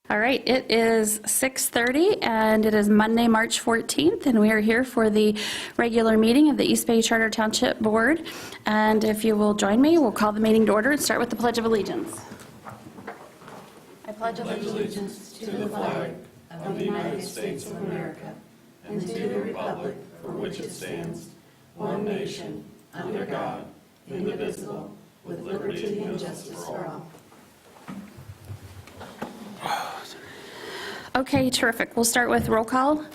All right, it is 6:30 and it is Monday, March 14th, and we are here for the regular meeting of the East Bay Charter Township Board. And if you will join me, we'll call the meeting to order and start with the Pledge of Allegiance. I pledge allegiance to the flag of the United States of America and to the republic for which it stands, one nation, under God, indivisible, with liberty and justice for all. Okay, terrific. We'll start with roll call.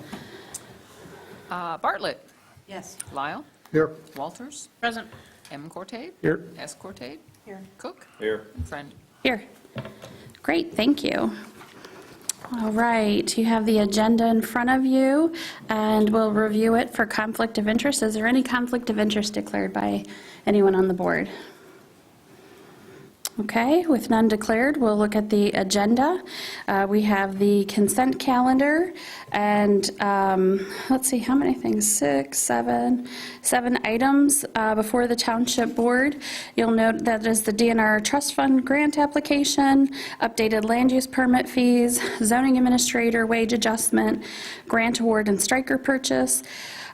Bartlett. Yes. Lyle. Here. Walters. Present. M. Cortade. Here. S. Cortade. Here. Cook. Here. And Friend. Here. Great, thank you. All right, you have the agenda in front of you, and we'll review it for conflict of interest. Is there any conflict of interest declared by anyone on the board? Okay, with none declared, we'll look at the agenda. We have the consent calendar, and let's see, how many things? Seven items before the Township Board. You'll note that is the DNR Trust Fund grant application, updated land use permit fees, zoning administrator wage adjustment, grant award and striker purchase,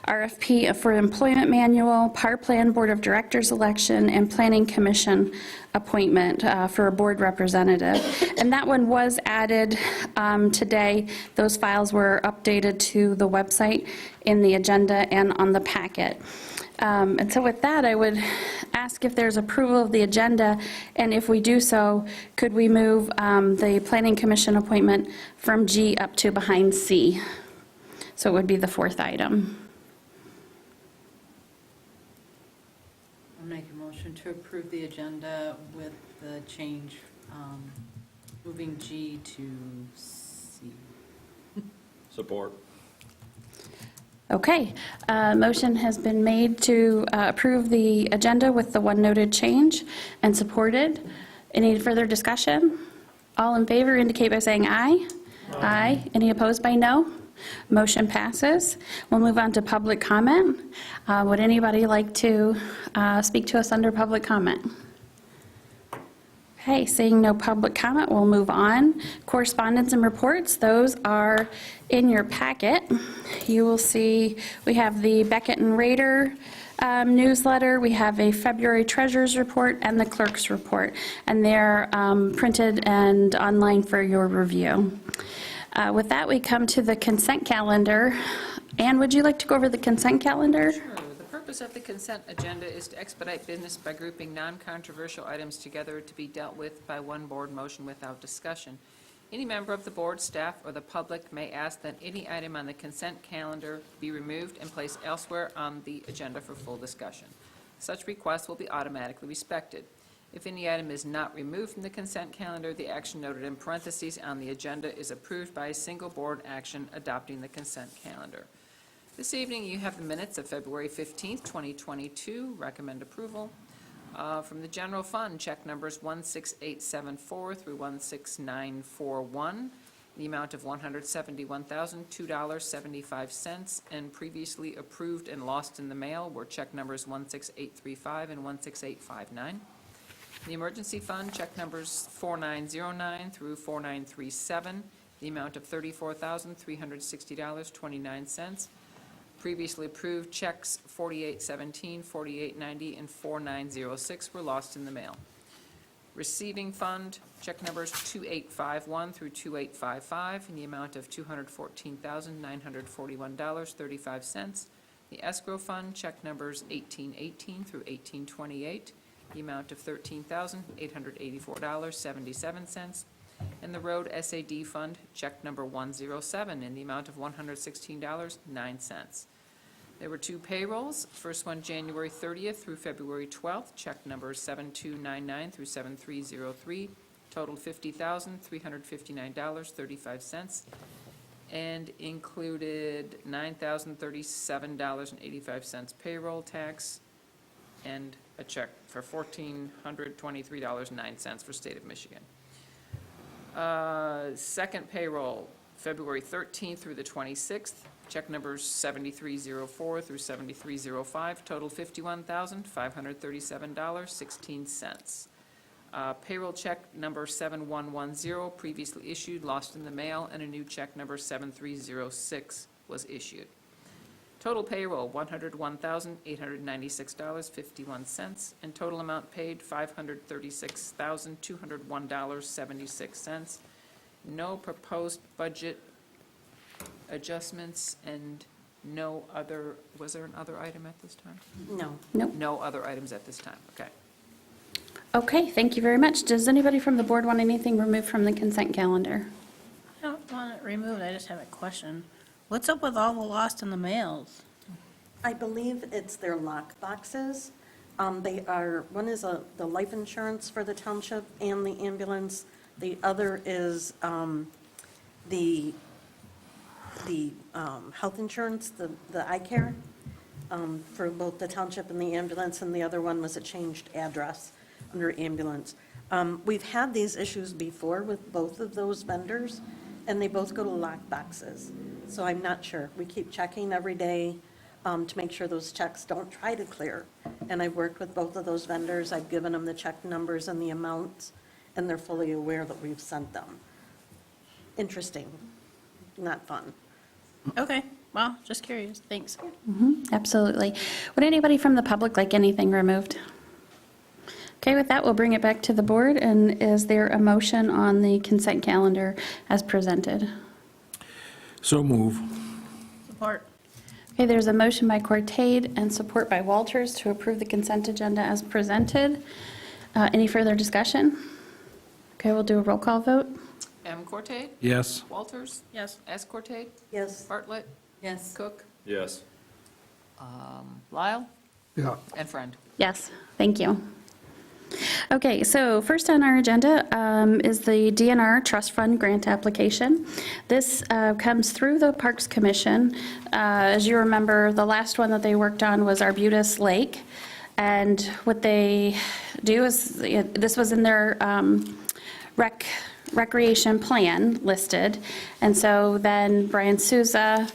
RFP for employment manual, Par Plan Board of Directors election, and Planning Commission appointment for a board representative. And that one was added today. Those files were updated to the website in the agenda and on the packet. And so with that, I would ask if there's approval of the agenda, and if we do so, could we move the Planning Commission appointment from G up to behind C? So it would be the fourth item. Make a motion to approve the agenda with the change, moving G to C. Support. Okay, motion has been made to approve the agenda with the one noted change and supported. Any further discussion? All in favor indicate by saying aye. Aye. Any opposed by no? Motion passes. We'll move on to public comment. Would anybody like to speak to us under public comment? Okay, seeing no public comment, we'll move on. Correspondence and reports, those are in your packet. You will see we have the Beckett and Rader newsletter, we have a February Treasurer's Report, and the Clerk's Report, and they're printed and online for your review. With that, we come to the consent calendar. Ann, would you like to go over the consent calendar? Sure. The purpose of the consent agenda is to expedite business by grouping non-controversial items together to be dealt with by one board motion without discussion. Any member of the board, staff, or the public may ask that any item on the consent calendar be removed and placed elsewhere on the agenda for full discussion. Such requests will be automatically respected. If any item is not removed from the consent calendar, the action noted in parentheses on the agenda is approved by a single board action adopting the consent calendar. This evening, you have the minutes of February 15th, 2022. Recommend approval. From the general fund, check numbers 16874 through 16941, the amount of $171,002.75, and previously approved and lost in the mail were check numbers 16835 and 16859. The emergency fund, check numbers 4909 through 4937, the amount of $34,360.29. Previously approved checks 4817, 4890, and 4906 were lost in the mail. Receiving fund, check numbers 2851 through 2855, in the amount of $214,941.35. The escrow fund, check numbers 1818 through 1828, the amount of $13,884.77, and the road SAD fund, check number 107, in the amount of $116.09. There were two payrolls. First one January 30th through February 12th, check numbers 7299 through 7303, totaled $50,359.35, and included $9,037.85 payroll tax and a check for $1,423.09 for State of Michigan. Second payroll, February 13th through the 26th, check numbers 7304 through 7305, total $51,537.16. Payroll check number 7110, previously issued, lost in the mail, and a new check number 7306 was issued. Total payroll, $101,896.51, and total amount paid, $536,201.76. No proposed budget adjustments and no other, was there an other item at this time? No. Nope. No other items at this time, okay. Okay, thank you very much. Does anybody from the board want anything removed from the consent calendar? I don't want it removed, I just have a question. What's up with all the lost in the mails? I believe it's their lock boxes. They are, one is the life insurance for the township and the ambulance. The other is the health insurance, the eye care for both the township and the ambulance, and the other one was a changed address under ambulance. We've had these issues before with both of those vendors, and they both go to lock boxes. So I'm not sure. We keep checking every day to make sure those checks don't try to clear. And I've worked with both of those vendors. I've given them the check numbers and the amounts, and they're fully aware that we've sent them. Interesting, not fun. Okay, well, just curious, thanks. Absolutely. Would anybody from the public like anything removed? Okay, with that, we'll bring it back to the board, and is there a motion on the consent calendar as presented? So move. Support. Okay, there's a motion by Cortade and support by Walters to approve the consent agenda as presented. Any further discussion? Okay, we'll do a roll call vote. M. Cortade? Yes. Walters? Yes. S. Cortade? Yes, Bartlett? Yes. Cook? Yes. Lyle? Yeah. And Friend. Yes, thank you. Okay, so first on our agenda is the DNR Trust Fund Grant application. This comes through the Parks Commission. As you remember, the last one that they worked on was Arbutus Lake. And what they do is, this was in their recreation plan listed. And so then Brian Souza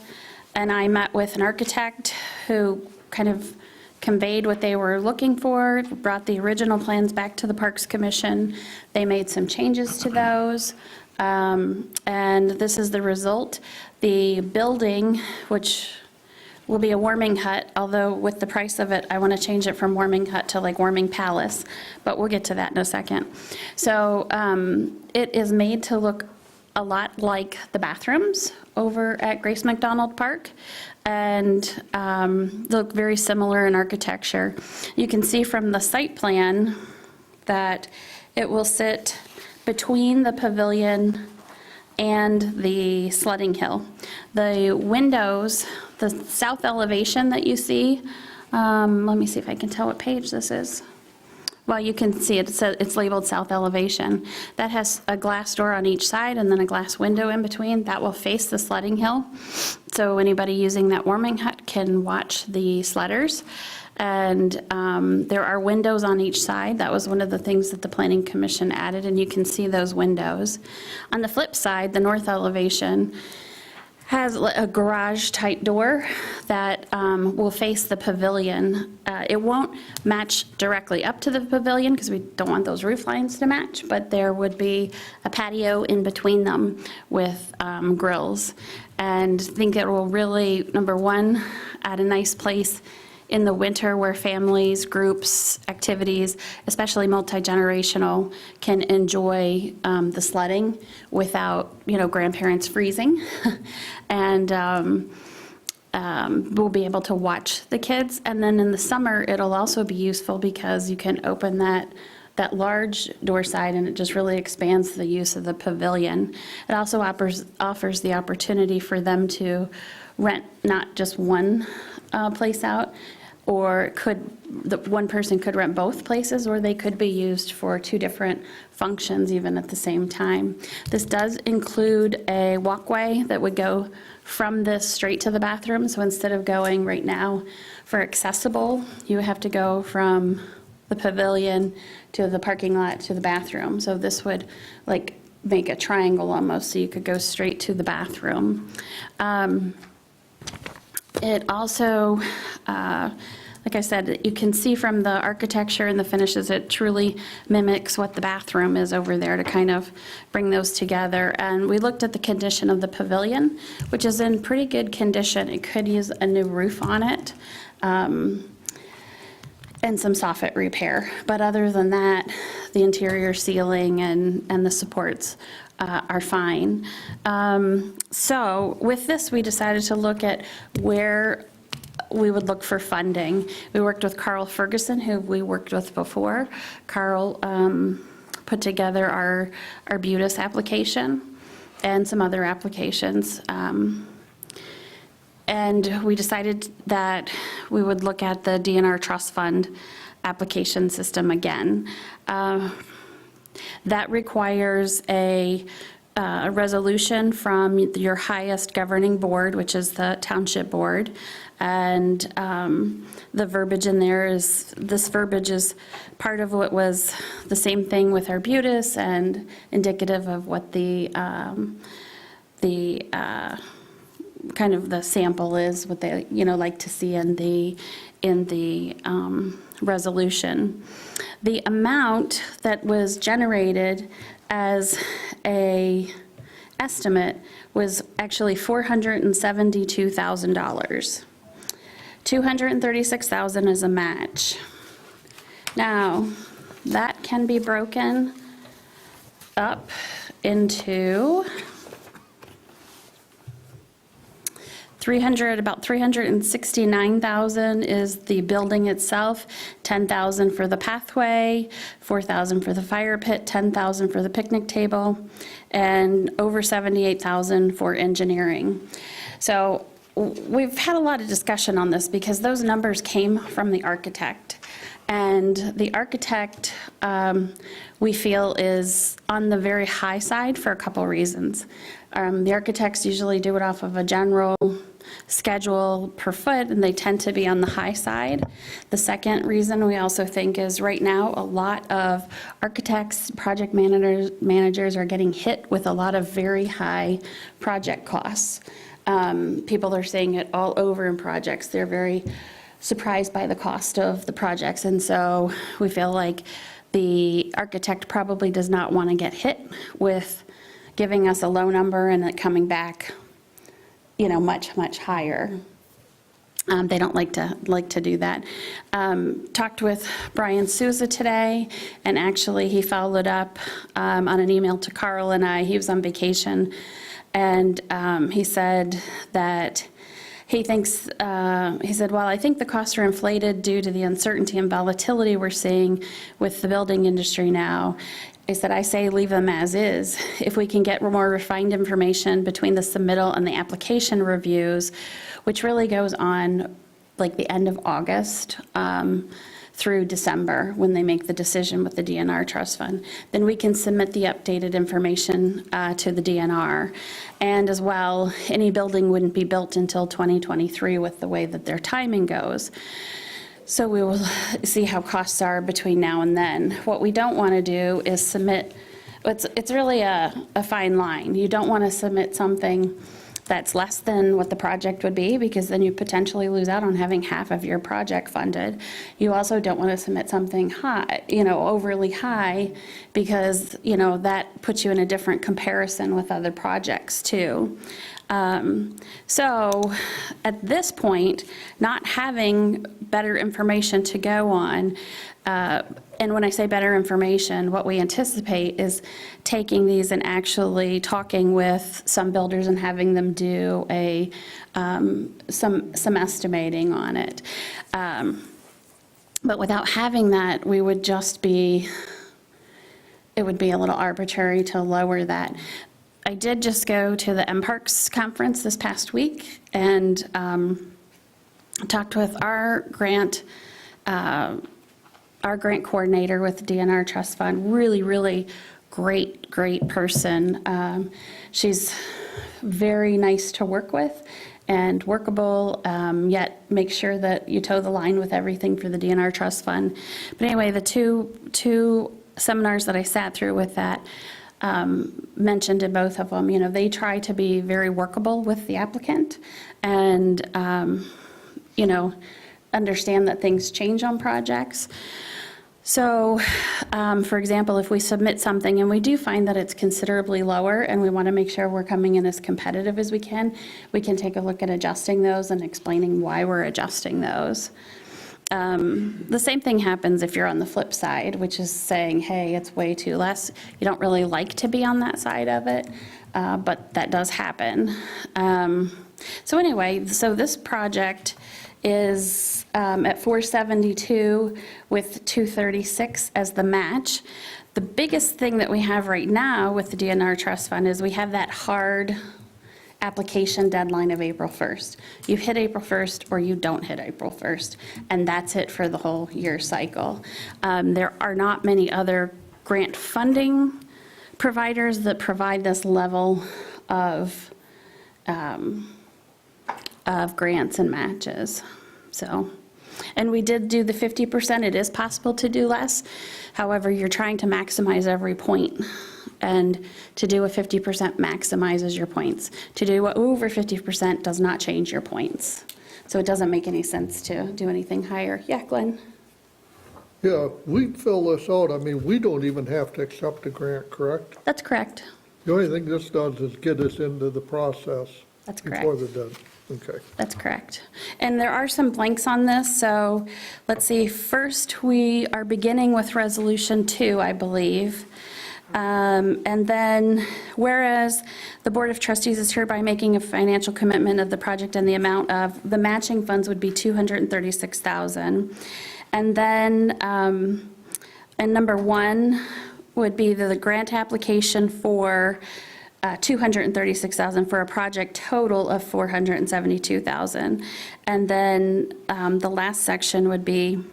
and I met with an architect who kind of conveyed what they were looking for, brought the original plans back to the Parks Commission. They made some changes to those, and this is the result. The building, which will be a warming hut, although with the price of it, I want to change it from warming hut to like warming palace, but we'll get to that in a second. So it is made to look a lot like the bathrooms over at Grace McDonald Park, and look very similar in architecture. You can see from the site plan that it will sit between the pavilion and the sledding hill. The windows, the south elevation that you see, let me see if I can tell what page this is. Well, you can see it, it's labeled south elevation. That has a glass door on each side and then a glass window in between. That will face the sledding hill. So anybody using that warming hut can watch the sledders. And there are windows on each side. That was one of the things that the Planning Commission added, and you can see those windows. On the flip side, the north elevation has a garage-type door that will face the pavilion. It won't match directly up to the pavilion because we don't want those roof lines to match, but there would be a patio in between them with grills. And I think it will really, number one, add a nice place in the winter where families, groups, activities, especially multi-generational, can enjoy the sledding without, grandparents freezing. And we'll be able to watch the kids. And then in the summer, it'll also be useful because you can open that large door side, and it just really expands the use of the pavilion. It also offers the opportunity for them to rent not just one place out, or one person could rent both places, or they could be used for two different functions even at the same time. This does include a walkway that would go from this straight to the bathroom. So instead of going right now for accessible, you have to go from the pavilion to the parking lot to the bathroom. So this would make a triangle almost, so you could go straight to the bathroom. It also, like I said, you can see from the architecture and the finishes, it truly mimics what the bathroom is over there to kind of bring those together. And we looked at the condition of the pavilion, which is in pretty good condition. It could use a new roof on it. And some soffit repair. But other than that, the interior ceiling and the supports are fine. So with this, we decided to look at where we would look for funding. We worked with Carl Ferguson, who we worked with before. Carl put together our Arbutus application and some other applications. And we decided that we would look at the DNR trust fund application system again. That requires a resolution from your highest governing board, which is the township board. And the verbiage in there is, this verbiage is part of what was the same thing with Arbutus and indicative of what the kind of the sample is, what they, like to see in the resolution. The amount that was generated as a estimate was actually $472,000. $236,000 is a match. Now, that can be broken up into about 369,000 is the building itself, 10,000 for the pathway, 4,000 for the fire pit, 10,000 for the picnic table, and over 78,000 for engineering. So we've had a lot of discussion on this because those numbers came from the architect. And the architect, we feel, is on the very high side for a couple reasons. The architects usually do it off of a general schedule per foot, and they tend to be on the high side. The second reason we also think is right now a lot of architects, project managers are getting hit with a lot of very high project costs. People are seeing it all over in projects. They're very surprised by the cost of the projects, and so we feel like the architect probably does not want to get hit with giving us a low number and it coming back, much, much higher. They don't like to do that. Talked with Brian Souza today, and actually he followed up on an email to Carl and I. He was on vacation, and he said that he thinks, he said, well, I think the costs are inflated due to the uncertainty and volatility we're seeing with the building industry now. He said, I say leave them as is. If we can get more refined information between the submittal and the application reviews, which really goes on like the end of August through December when they make the decision with the DNR trust fund, then we can submit the updated information to the DNR. And as well, any building wouldn't be built until 2023 with the way that their timing goes. So we will see how costs are between now and then. What we don't want to do is submit, it's really a fine line. You don't want to submit something that's less than what the project would be, because then you potentially lose out on having half of your project funded. You also don't want to submit something high, overly high, because, that puts you in a different comparison with other projects too. So at this point, not having better information to go on, and when I say better information, what we anticipate is taking these and actually talking with some builders and having them do some estimating on it. But without having that, we would just be, it would be a little arbitrary to lower that. I did just go to the MParks conference this past week and talked with our grant coordinator with the DNR Trust Fund. Really, really great person. She's very nice to work with and workable, yet make sure that you toe the line with everything for the DNR Trust Fund. But anyway, the two seminars that I sat through with that, mentioned in both of them, they try to be very workable with the applicant and, understand that things change on projects. So, for example, if we submit something and we do find that it's considerably lower and we want to make sure we're coming in as competitive as we can take a look at adjusting those and explaining why we're adjusting those. The same thing happens if you're on the flip side, which is saying, hey, it's way too less. You don't really like to be on that side of it, but that does happen. So anyway, so this project is at 472 with 236 as the match. The biggest thing that we have right now with the DNR trust fund is we have that hard application deadline of April 1st. You hit April 1st or you don't hit April 1st, and that's it for the whole year cycle. There are not many other grant funding providers that provide this level of grants and matches. So, and we did do the 50%. It is possible to do less. However, you're trying to maximize every point. And to do a 50% maximizes your points. To do over 50% does not change your points. So it doesn't make any sense to do anything higher. Yeah, Glenn? Yeah, we fill this out, I mean, we don't even have to accept the grant, correct? That's correct. The only thing this does is get us into the process. That's Before correct. the deadline, okay. That's correct. And there are some blanks on this, so let's see. First, we are beginning with Resolution 2, I believe. And then, whereas the Board of Trustees is hereby making a financial commitment of the project and the amount of, the matching funds would be $236,000. And then, and number 1 would be the grant application for $236,000 for a project total of $472,000. And then the last section would be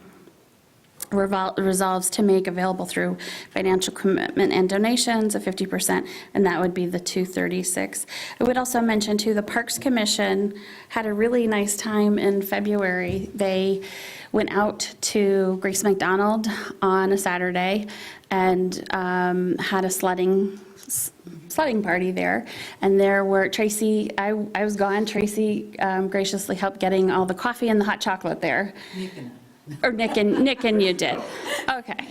resolves to make available through financial commitment and donations of 50%, and that would be the 236. I would also mention too, the Parks Commission had a really nice time in February. They went out to Grace McDonald on a Saturday and had a sledding party there, and there were Tracy, I was gone, Tracy graciously helped getting all the coffee and the hot chocolate there. Or Nick and you did. Okay.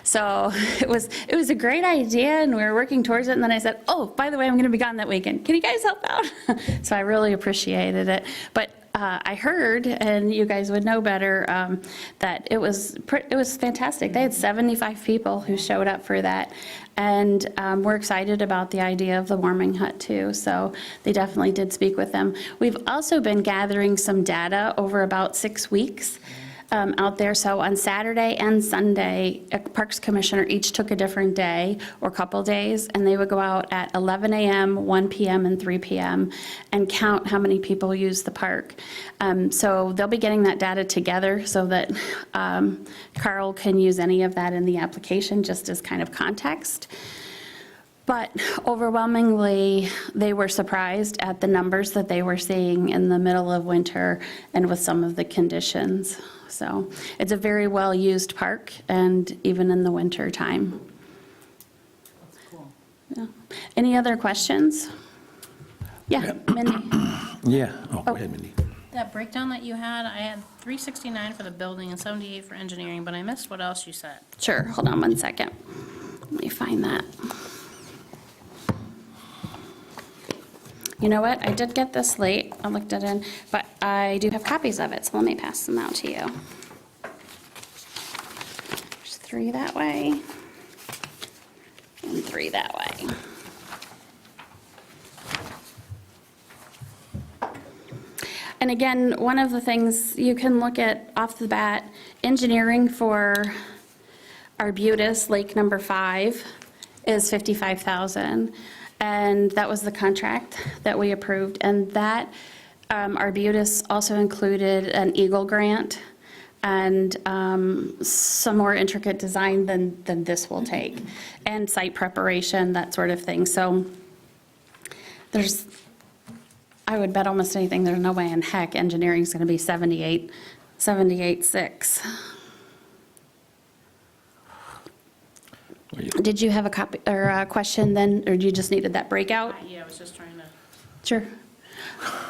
So it was a great idea, and we were working towards it, and then I said, oh, by the way, I'm going to be gone that weekend. Can you guys help out? So I really appreciated it. But I heard, and you guys would know better, that it was fantastic. They had 75 people who showed up for that, and we're excited about the idea of the warming hut too. So they definitely did speak with them. We've also been gathering some data over about 6 weeks. Out there. So on Saturday and Sunday, a Parks Commissioner each took a different day or couple days, and they would go out at 11 a.m., 1 p.m., and 3 p.m. and count how many people use the park. So they'll be getting that data together so that Carl can use any of that in the application just as kind of context. But overwhelmingly, they were surprised at the numbers that they were seeing in the middle of winter and with some of the conditions. So it's a very well-used park, and even in the winter time. That's cool. Yeah. Any other questions? Yeah, Mindy? Yeah, go ahead, Mindy. That breakdown that you had, I had 369 for the building and 78 for engineering, but I missed what else you said. Sure, hold on one second. Let me find that. You know what, I did get this late, I looked it in, but I do have copies of it, so let me pass them out to you. There's 3 that way, and 3 that way. And again, one of the things you can look at off the bat, engineering for Arbutus Lake number 5 is $55,000. And that was the contract that we approved. And that Arbutus also included an Eagle grant and some more intricate design than this will take, and site preparation, that sort of thing. So I would bet almost anything, there's no way in heck engineering is going to be 78.6. Did you have a copy or a question then, or you just needed that breakout? Yeah, I was just trying to. Sure.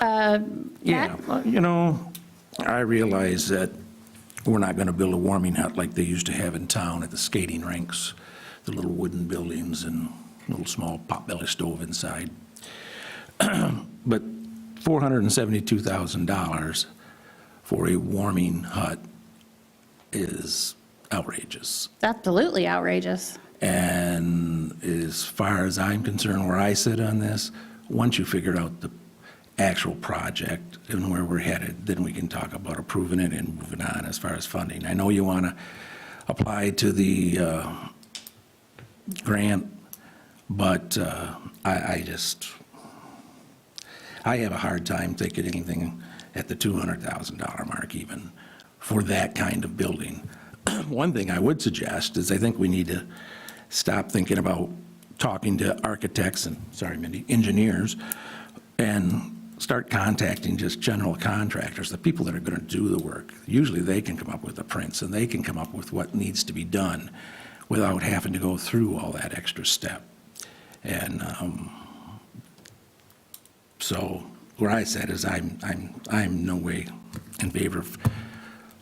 Yeah, Matt? I realize that we're not going to build a warming hut like they used to have in town at the skating rinks, the little wooden buildings and little small potbelly stove inside. But $472,000 for a warming hut is outrageous. Absolutely outrageous. And as far as I'm concerned, where I sit on this, once you figure out the actual project and where we're headed, then we can talk about approving it and moving on as far as funding. I know you want to apply to the grant, but I have a hard time thinking anything at the $200,000 mark even for that kind of building. One thing I would suggest is I think we need to stop thinking about talking to architects and, sorry, Mindy, engineers, and start contacting just general contractors, the people that are going to do the work. Usually they can come up with the prints and they can come up with what needs to be done without having to go through all that extra step. And so where I said is I'm no way in favor of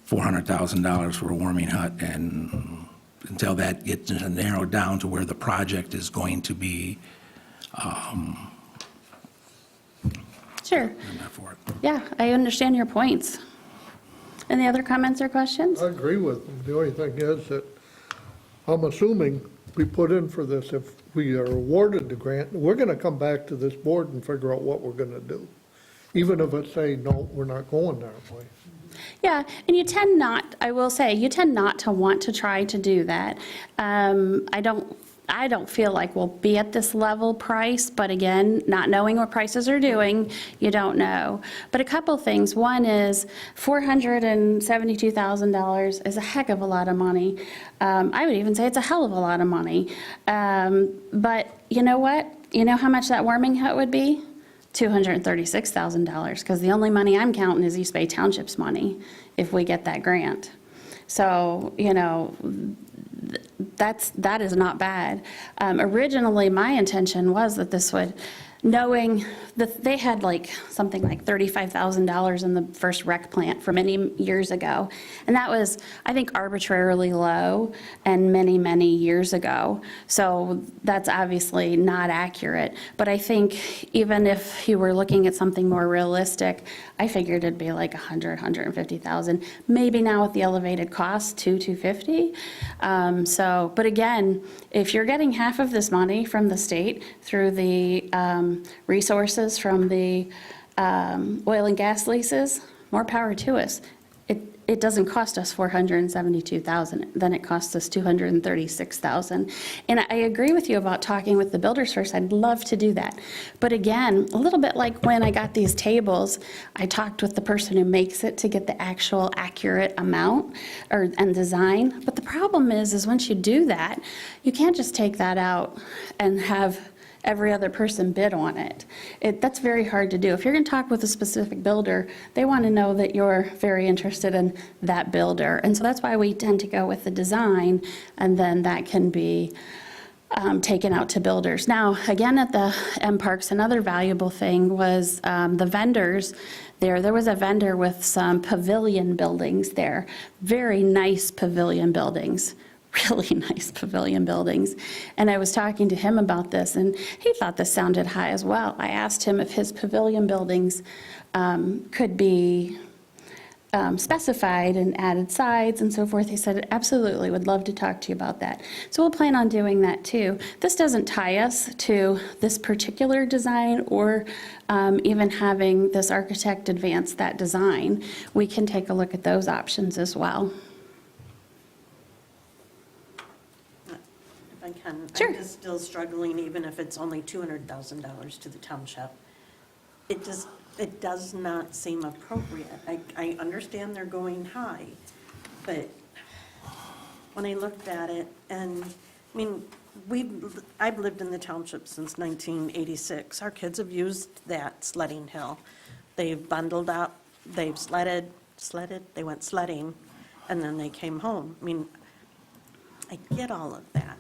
$400,000 for a warming hut, and until that gets narrowed down to where the project is going to be, Sure. I'm not for it. Yeah, I understand your points. Any other comments or questions? I agree with them. The only thing is that I'm assuming we put in for this, if we are awarded the grant, we're gonna come back to this board and figure out what we're gonna do. Even if it's say, no, we're not going that way. Yeah, and you tend not, I will say, you tend not to want to try to do that. I don't feel like we'll be at this level price, but again, not knowing what prices are doing, you don't know. But a couple things. One is $472,000 is a heck of a lot of money. I would even say it's a hell of a lot of money. But you know what? You know how much that warming hut would be? $236,000, because the only money I'm counting is East Bay Township's money if we get that grant. So, you know, that is not bad. Originally, my intention was that this would, knowing that they had like something like $35,000 in the first rec plant for many years ago. And that was, I think, arbitrarily low and many, many years ago. So that's obviously not accurate. But I think even if you were looking at something more realistic, I figured it'd be like 150,000. Maybe now with the elevated cost, $250. But again, if you're getting half of this money from the state through the resources from the oil and gas leases, more power to us. It doesn't cost us $472,000, then it costs us $236,000. And I agree with you about talking with the builders first. I'd love to do that. But again, a little bit like when I got these tables, I talked with the person who makes it to get the actual accurate amount and design. But the problem is once you do that, you can't just take that out and have every other person bid on it. That's very hard to do. If you're going to talk with a specific builder, they want to know that you're very interested in that builder. And so that's why we tend to go with the design, and then that can be taken out to builders. Now, again, at the M Parks, another valuable thing was the vendors there. There was a vendor with some pavilion buildings there, very nice pavilion buildings. Really nice pavilion buildings. And I was talking to him about this, and he thought this sounded high as well. I asked him if his pavilion buildings could be specified and added sides and so forth. He said, absolutely, would love to talk to you about that. So we'll plan on doing that too. This doesn't tie us to this particular design or even having this architect advance that design. We can take a look at those options as well. I can. Sure. I'm just still struggling, even if it's only $200,000 to the township. It does not seem appropriate. I understand they're going high, but when I looked at it, and, I mean, I've lived in the township since 1986. Our kids have used that sledding hill. They've bundled up, they've sledded, they went sledding, and then they came home. I mean, I get all of that.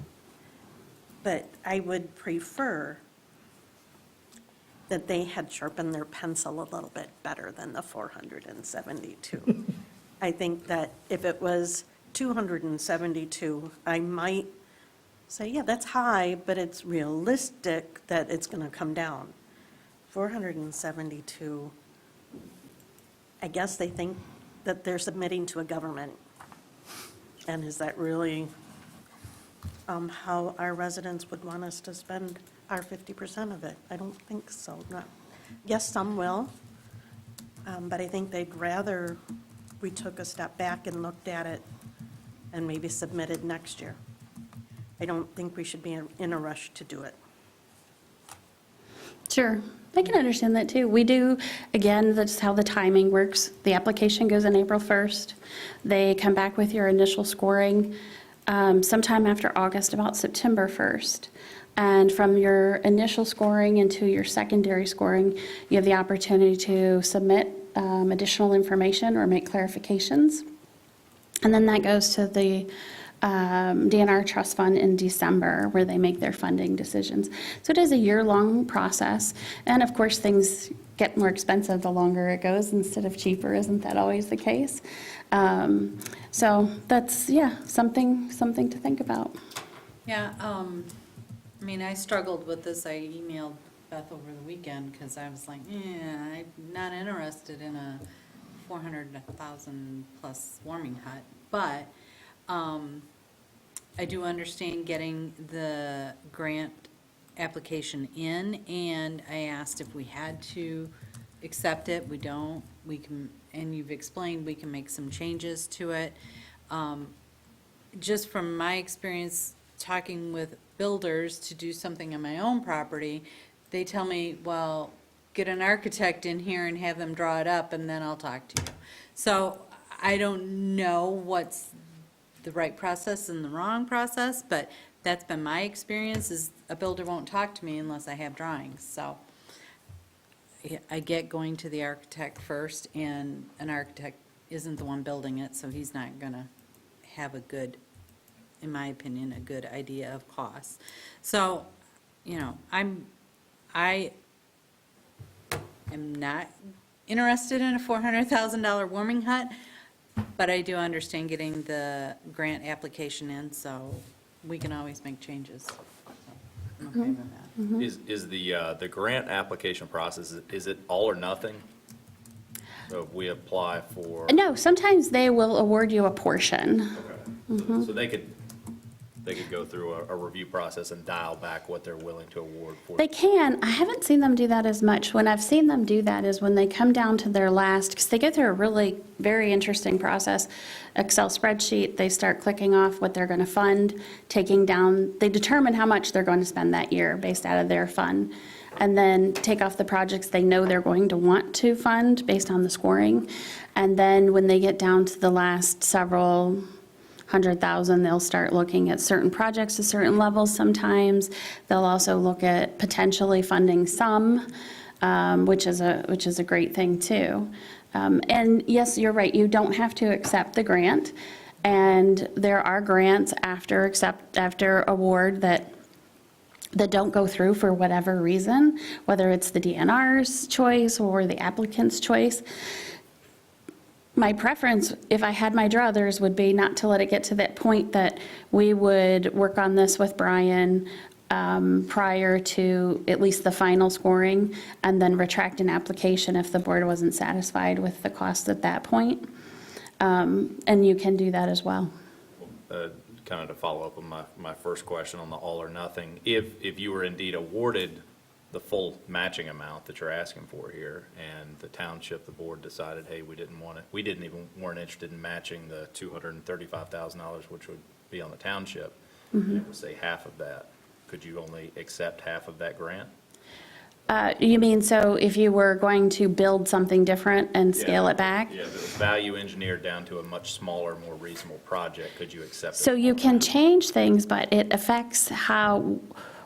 But I would prefer that they had sharpened their pencil a little bit better than the 472. I think that if it was 272, I might say, yeah, that's high, but it's realistic that it's going to come down. 472, I guess they think that they're submitting to a government. And is that really how our residents would want us to spend our 50% of it? I don't think so. Not, yes, some will, but I think they'd rather we took a step back and looked at it and maybe submitted next year. I don't think we should be in a rush to do it. Sure, I can understand that too. We do, again, that's how the timing works. The application goes in April 1st. They come back with your initial scoring sometime after August, about September 1st. And from your initial scoring into your secondary scoring, you have the opportunity to submit additional information or make clarifications. And then that goes to the DNR Trust Fund in December, where they make their funding decisions. So it is a year-long process. And of course, things get more expensive the longer it goes instead of cheaper. Isn't that always the case? So that's, yeah, something to think about. Yeah, I mean, I struggled with this. I emailed Beth over the weekend because I was like, yeah, I'm not interested in a 400,000 plus warming hut. But I do understand getting the grant application in, and I asked if we had to accept it. We don't. We can, and you've explained we can make some changes to it. Just from my experience talking with builders to do something on my own property, they tell me, well, get an architect in here and have them draw it up, and then I'll talk to you. So I don't know what's the right process and the wrong process, but that's been my experience, is a builder won't talk to me unless I have drawings. So I get going to the architect first, and an architect isn't the one building it, so he's not gonna have a good, in my opinion, a good idea of costs. So, you know, I am not interested in a $400,000 warming hut, but I do understand getting the grant application in, so we can always make changes. So I'm okay with that. Is the grant application process, is it all or nothing? So if we apply for, No, sometimes they will award you a portion. so they could go through a review process and dial back what they're willing to award for. They can. I haven't seen them do that as much. When I've seen them do that is when they come down to their last, because they go through a really very interesting process. Excel spreadsheet, they start clicking off what they're going to fund, taking down, they determine how much they're going to spend that year based out of their fund, and then take off the projects they know they're going to want to fund based on the scoring. And then when they get down to the last several 100,000, they'll start looking at certain projects to certain levels sometimes. They'll also look at potentially funding some, which is a great thing too. And yes, you're right, you don't have to accept the grant. And there are grants after award that don't go through for whatever reason, whether it's the DNR's choice or the applicant's choice. My preference, if I had my druthers, would be not to let it get to that point that we would work on this with Brian prior to at least the final scoring, and then retract an application if the board wasn't satisfied with the cost at that point. And you can do that as well. Kind of to follow up on my first question on the all or nothing, if you were indeed awarded the full matching amount that you're asking for here, and the township, the board decided, hey, we didn't want it, weren't interested in matching the $235,000, which would be on the township, and it would say half of that, could you only accept half of that grant? You mean, so if you were going to build something different and scale it back? Yeah, if it was value engineered down to a much smaller, more reasonable project, could you accept it? So you can change things, but it affects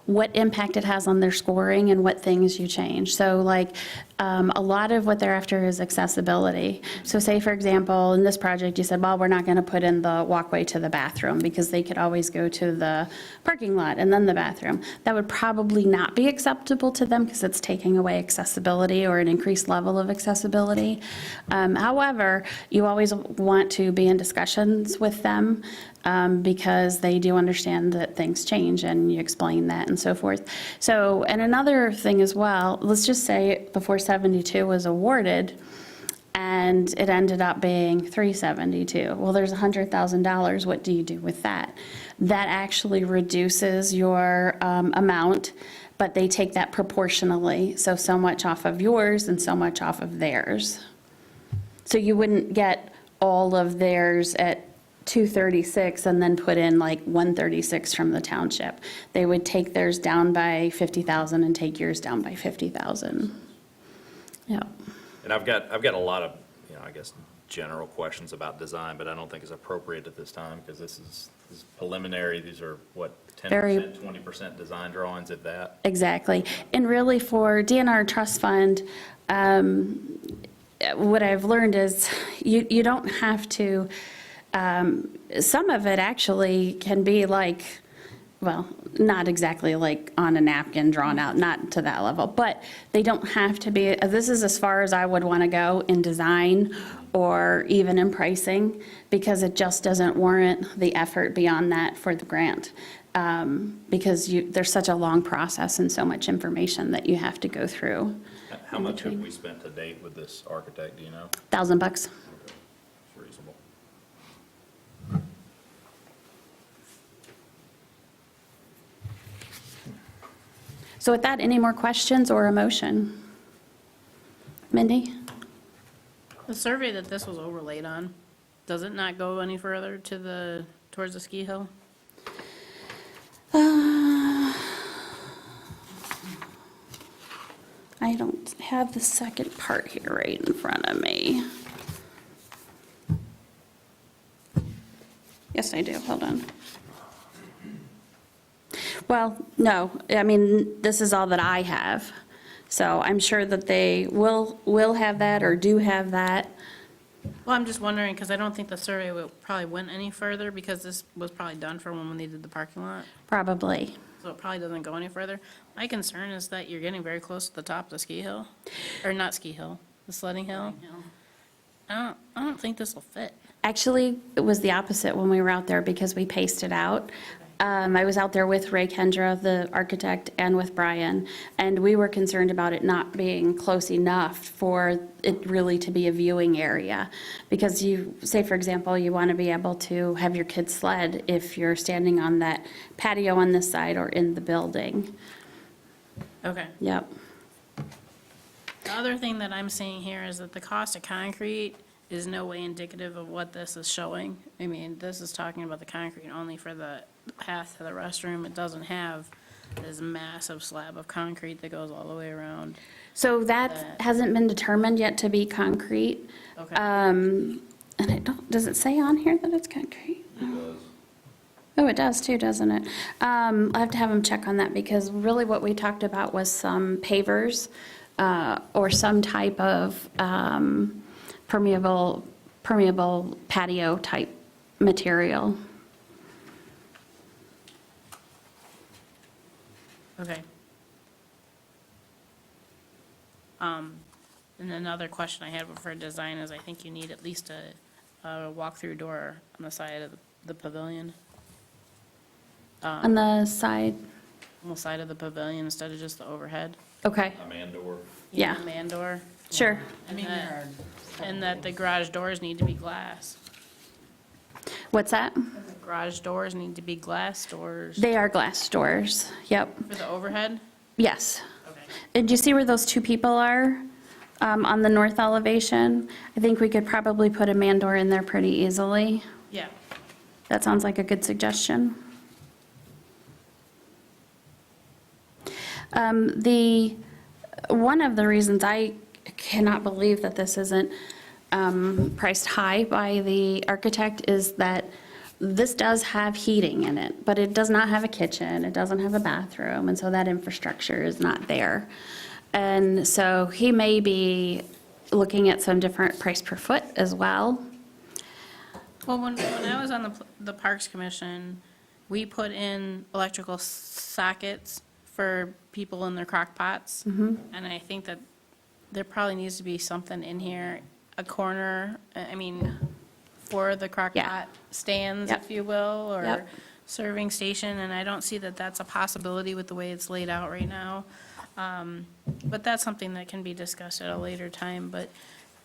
what impact it has on their scoring and what things you change. So like, a lot of what they're after is accessibility. So say, for example, in this project, you said, well, we're not going to put in the walkway to the bathroom because they could always go to the parking lot and then the bathroom. That would probably not be acceptable to them because it's taking away accessibility or an increased level of accessibility. However, you always want to be in discussions with them because they do understand that things change and you explain that and so forth. So, and another thing as well, let's just say before 72 was awarded and it ended up being 372. Well, there's $100,000. What do you do with that? That actually reduces your amount, but they take that proportionally. So much off of yours and so much off of theirs. So you wouldn't get all of theirs at 236 and then put in like 136 from the township. They would take theirs down by 50,000 and take yours down by 50,000. Yeah. And I've got a lot of, I guess, general questions about design, but I don't think it's appropriate at this time because this is preliminary. These are, what, 10%, Very- 20% design drawings at that? Exactly. And really for DNR Trust Fund, what I've learned is you don't have to, some of it actually can be like, well, not exactly like on a napkin drawn out, not to that level, but they don't have to be, this is as far as I would want to go in design or even in pricing, because it just doesn't warrant the effort beyond that for the grant. Because there's such a long process and so much information that you have to go through. How much have we spent to date with this architect, do you know? $1,000. It's reasonable. So with that, any more questions or a motion? Mindy? The survey that this was overlaid on, does it not go any further towards the ski hill? I don't have the second part here right in front of me. Yes, I do, hold on. Well, no, I mean, this is all that I have. So I'm sure that they will have that or do have that. Well, I'm just wondering, because I don't think the survey probably went any further, because this was probably done for when they did the parking lot, Probably. so it probably doesn't go any further. My concern is that you're getting very close to the top of the ski hill, or not ski hill, the sledding hill. I don't think this will fit. Actually, it was the opposite when we were out there because we paced it out. I was out there with Ray Kendra, the architect, and with Brian, and we were concerned about it not being close enough for it really to be a viewing area. Because you, say for example, you want to be able to have your kids sled if you're standing on that patio on this side or in the building. Okay. Yep. The other thing that I'm seeing here is that the cost of concrete is no way indicative of what this is showing. I mean, this is talking about the concrete only for the path to the restroom. It doesn't have this massive slab of concrete that goes all the way around. So that hasn't been determined yet to be concrete. Okay. And it don't, does it say on here that it's concrete? It does. Oh, it does too, doesn't it? I'll have to have them check on that because really what we talked about was some pavers or some type of permeable patio type material. Okay. And another question I had for design is I think you need at least a walk-through door on the side of the pavilion, On the side, on the side of the pavilion instead of just the overhead. okay, A man door. Yeah. The man door. sure. And that the garage doors need to be glass. What's that? Garage doors need to be glass doors They are glass doors, yep, for the overhead? yes. Okay. And do you see where those two people are on the north elevation? I think we could probably put a man door in there pretty easily. Yeah. That sounds like a good suggestion. One of the reasons I cannot believe that this isn't priced high by the architect is that this does have heating in it, but it does not have a kitchen, it doesn't have a bathroom, and so that infrastructure is not there. And so he may be looking at some different price per foot as well. Well, when I was on the Parks Commission, we put in electrical sockets for people in their crock pots. And I think that there probably needs to be something in here, a corner, I mean, for the crock Yeah. pot stands, Yep. if you will, or Yep. serving station, and I don't see that that's a possibility with the way it's laid out right now. But that's something that can be discussed at a later time, but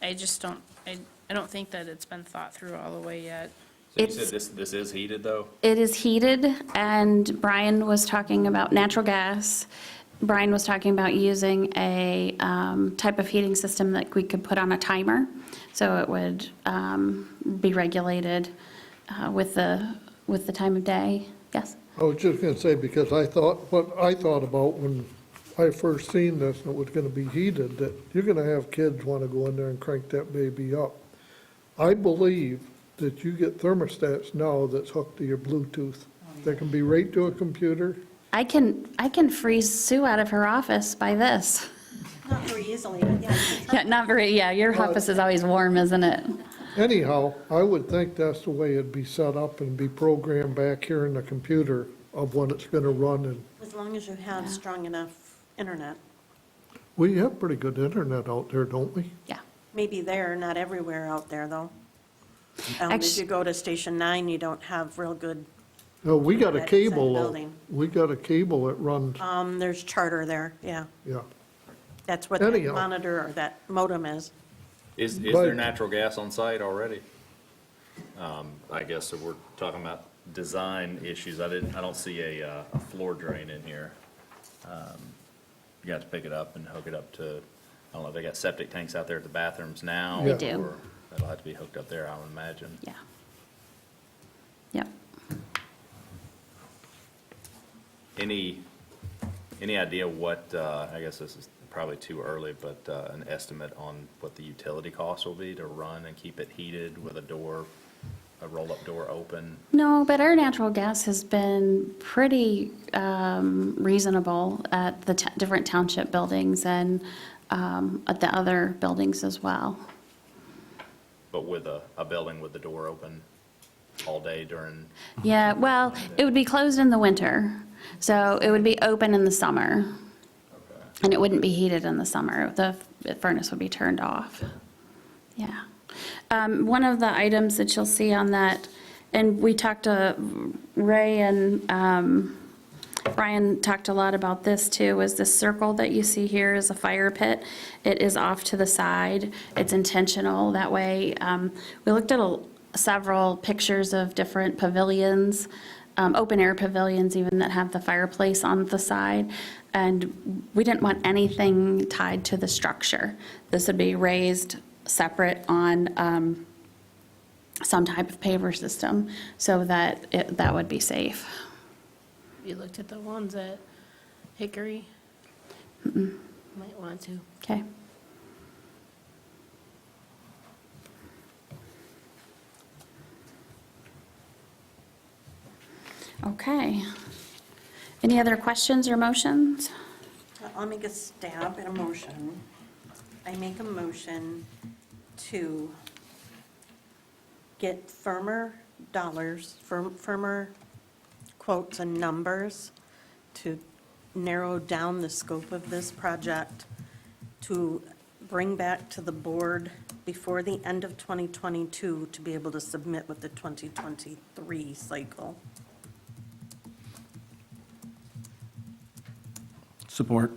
I just don't, I don't think that it's been thought through all the way yet. So you It's- said this is heated, though? It is heated, and Brian was talking about natural gas. Brian was talking about using a type of heating system that we could put on a timer, so it would be regulated with the time of day. Yes? I was just gonna say, because what I thought about when I first seen this, and it was gonna be heated, that you're gonna have kids wanna go in there and crank that baby up. I believe that you get thermostats now that's hooked to your Bluetooth. They can be right to a computer. I can freeze Sue out of her office by this. Not very easily, but yeah. Yeah, not very, yeah, your office is always warm, isn't it? Anyhow, I would think that's the way it'd be set up and be programmed back here in the computer of when it's gonna run, and As long as you have strong enough internet. we have pretty good internet out there, don't we? Yeah. Maybe there, not everywhere out there, though. If Actu- you go to Station 9, you don't have real good, No, we got a Inside cable, though. building. We got a cable that runs, there's Charter there, yeah. yeah. That's what that Anyhow. monitor or that modem is. Is But- there natural gas on site already? I guess if we're talking about design issues, I don't see a floor drain in here. You have to pick it up and hook it up to, I don't know, they got septic tanks out there at the bathrooms now? They do. or that'll have to be hooked up there, I would imagine. Yeah. Yep. Any idea what, I guess this is probably too early, but an estimate on what the utility costs will be to run and keep it heated with a roll-up door open? No, but our natural gas has been pretty reasonable at the different township buildings and at the other buildings as well. But with a building with the door open all day during, Yeah, well, it would be closed in the winter, so it would be open in the summer, and it wouldn't be heated in the summer. The furnace would be turned off. Yeah. One of the items that you'll see on that, and we talked to Ray and Brian talked a lot about this too, is this circle that you see here is a fire pit. It is off to the side. It's intentional. That way, we looked at several pictures of different pavilions, open-air pavilions even, that have the fireplace on the side. And we didn't want anything tied to the structure. This would be raised separate on some type of paver system so that that would be safe. You looked at the ones at Hickory? Might want to. Okay. Okay. Any other questions or motions? I'll make a stab at a motion. I make a motion to get firmer dollars, firmer quotes and numbers to narrow down the scope of this project, to bring back to the board before the end of 2022 to be able to submit with the 2023 cycle. Support.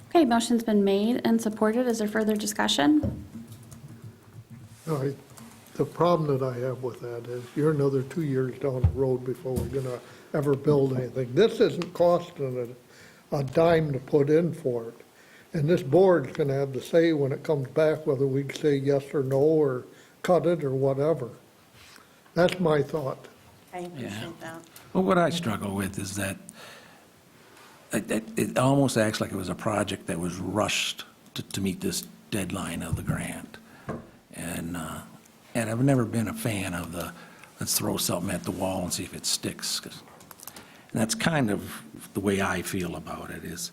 Okay, motion's been made and supported. Is there further discussion? The problem that I have with that is you're another 2 years down the road before we're gonna ever build anything. This isn't costing a dime to put in for it. And this board's gonna have to say when it comes back whether we say yes or no, or cut it, or whatever. That's my thought. I appreciate that. Well, what I struggle with is that it almost acts like it was a project that was rushed to meet this deadline of the grant. And I've never been a fan of the let's throw something at the wall and see if it sticks. And that's kind of the way I feel about it, is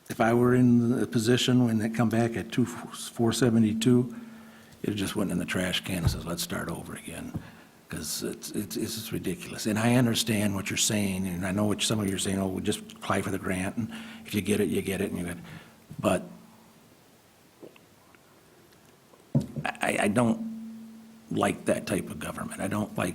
if I were in a position when they come back at 472, it just went in the trash can and says, let's start over again, because it's ridiculous. And I understand what you're saying, and I know what some of you are saying, oh, we'll just apply for the grant, and if you get it, you get it, and you get it. But I don't like that type of government. I don't like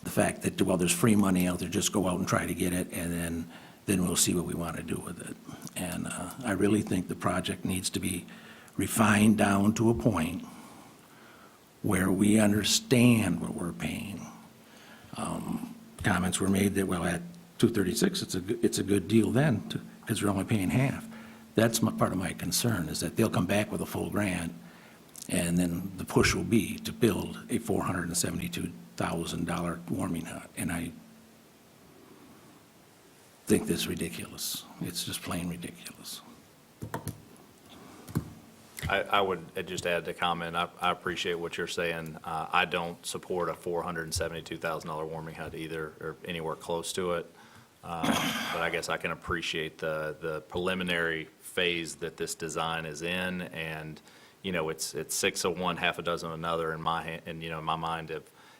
the fact that, well, there's free money out there, just go out and try to get it, and then we'll see what we want to do with it. And I really think the project needs to be refined down to a point where we understand what we're paying. Comments were made that, well, at 236, it's a good deal then, because we're only paying half. That's part of my concern, is that they'll come back with a full grant, and then the push will be to build a $472,000 warming hut. And I think that's ridiculous. It's just plain ridiculous. I would just add the comment, I appreciate what you're saying. I don't support a $472,000 warming hut either, or anywhere close to it. But I guess I can appreciate the preliminary phase that this design is in, and, you know, it's 6 of one, half a dozen of another in my mind.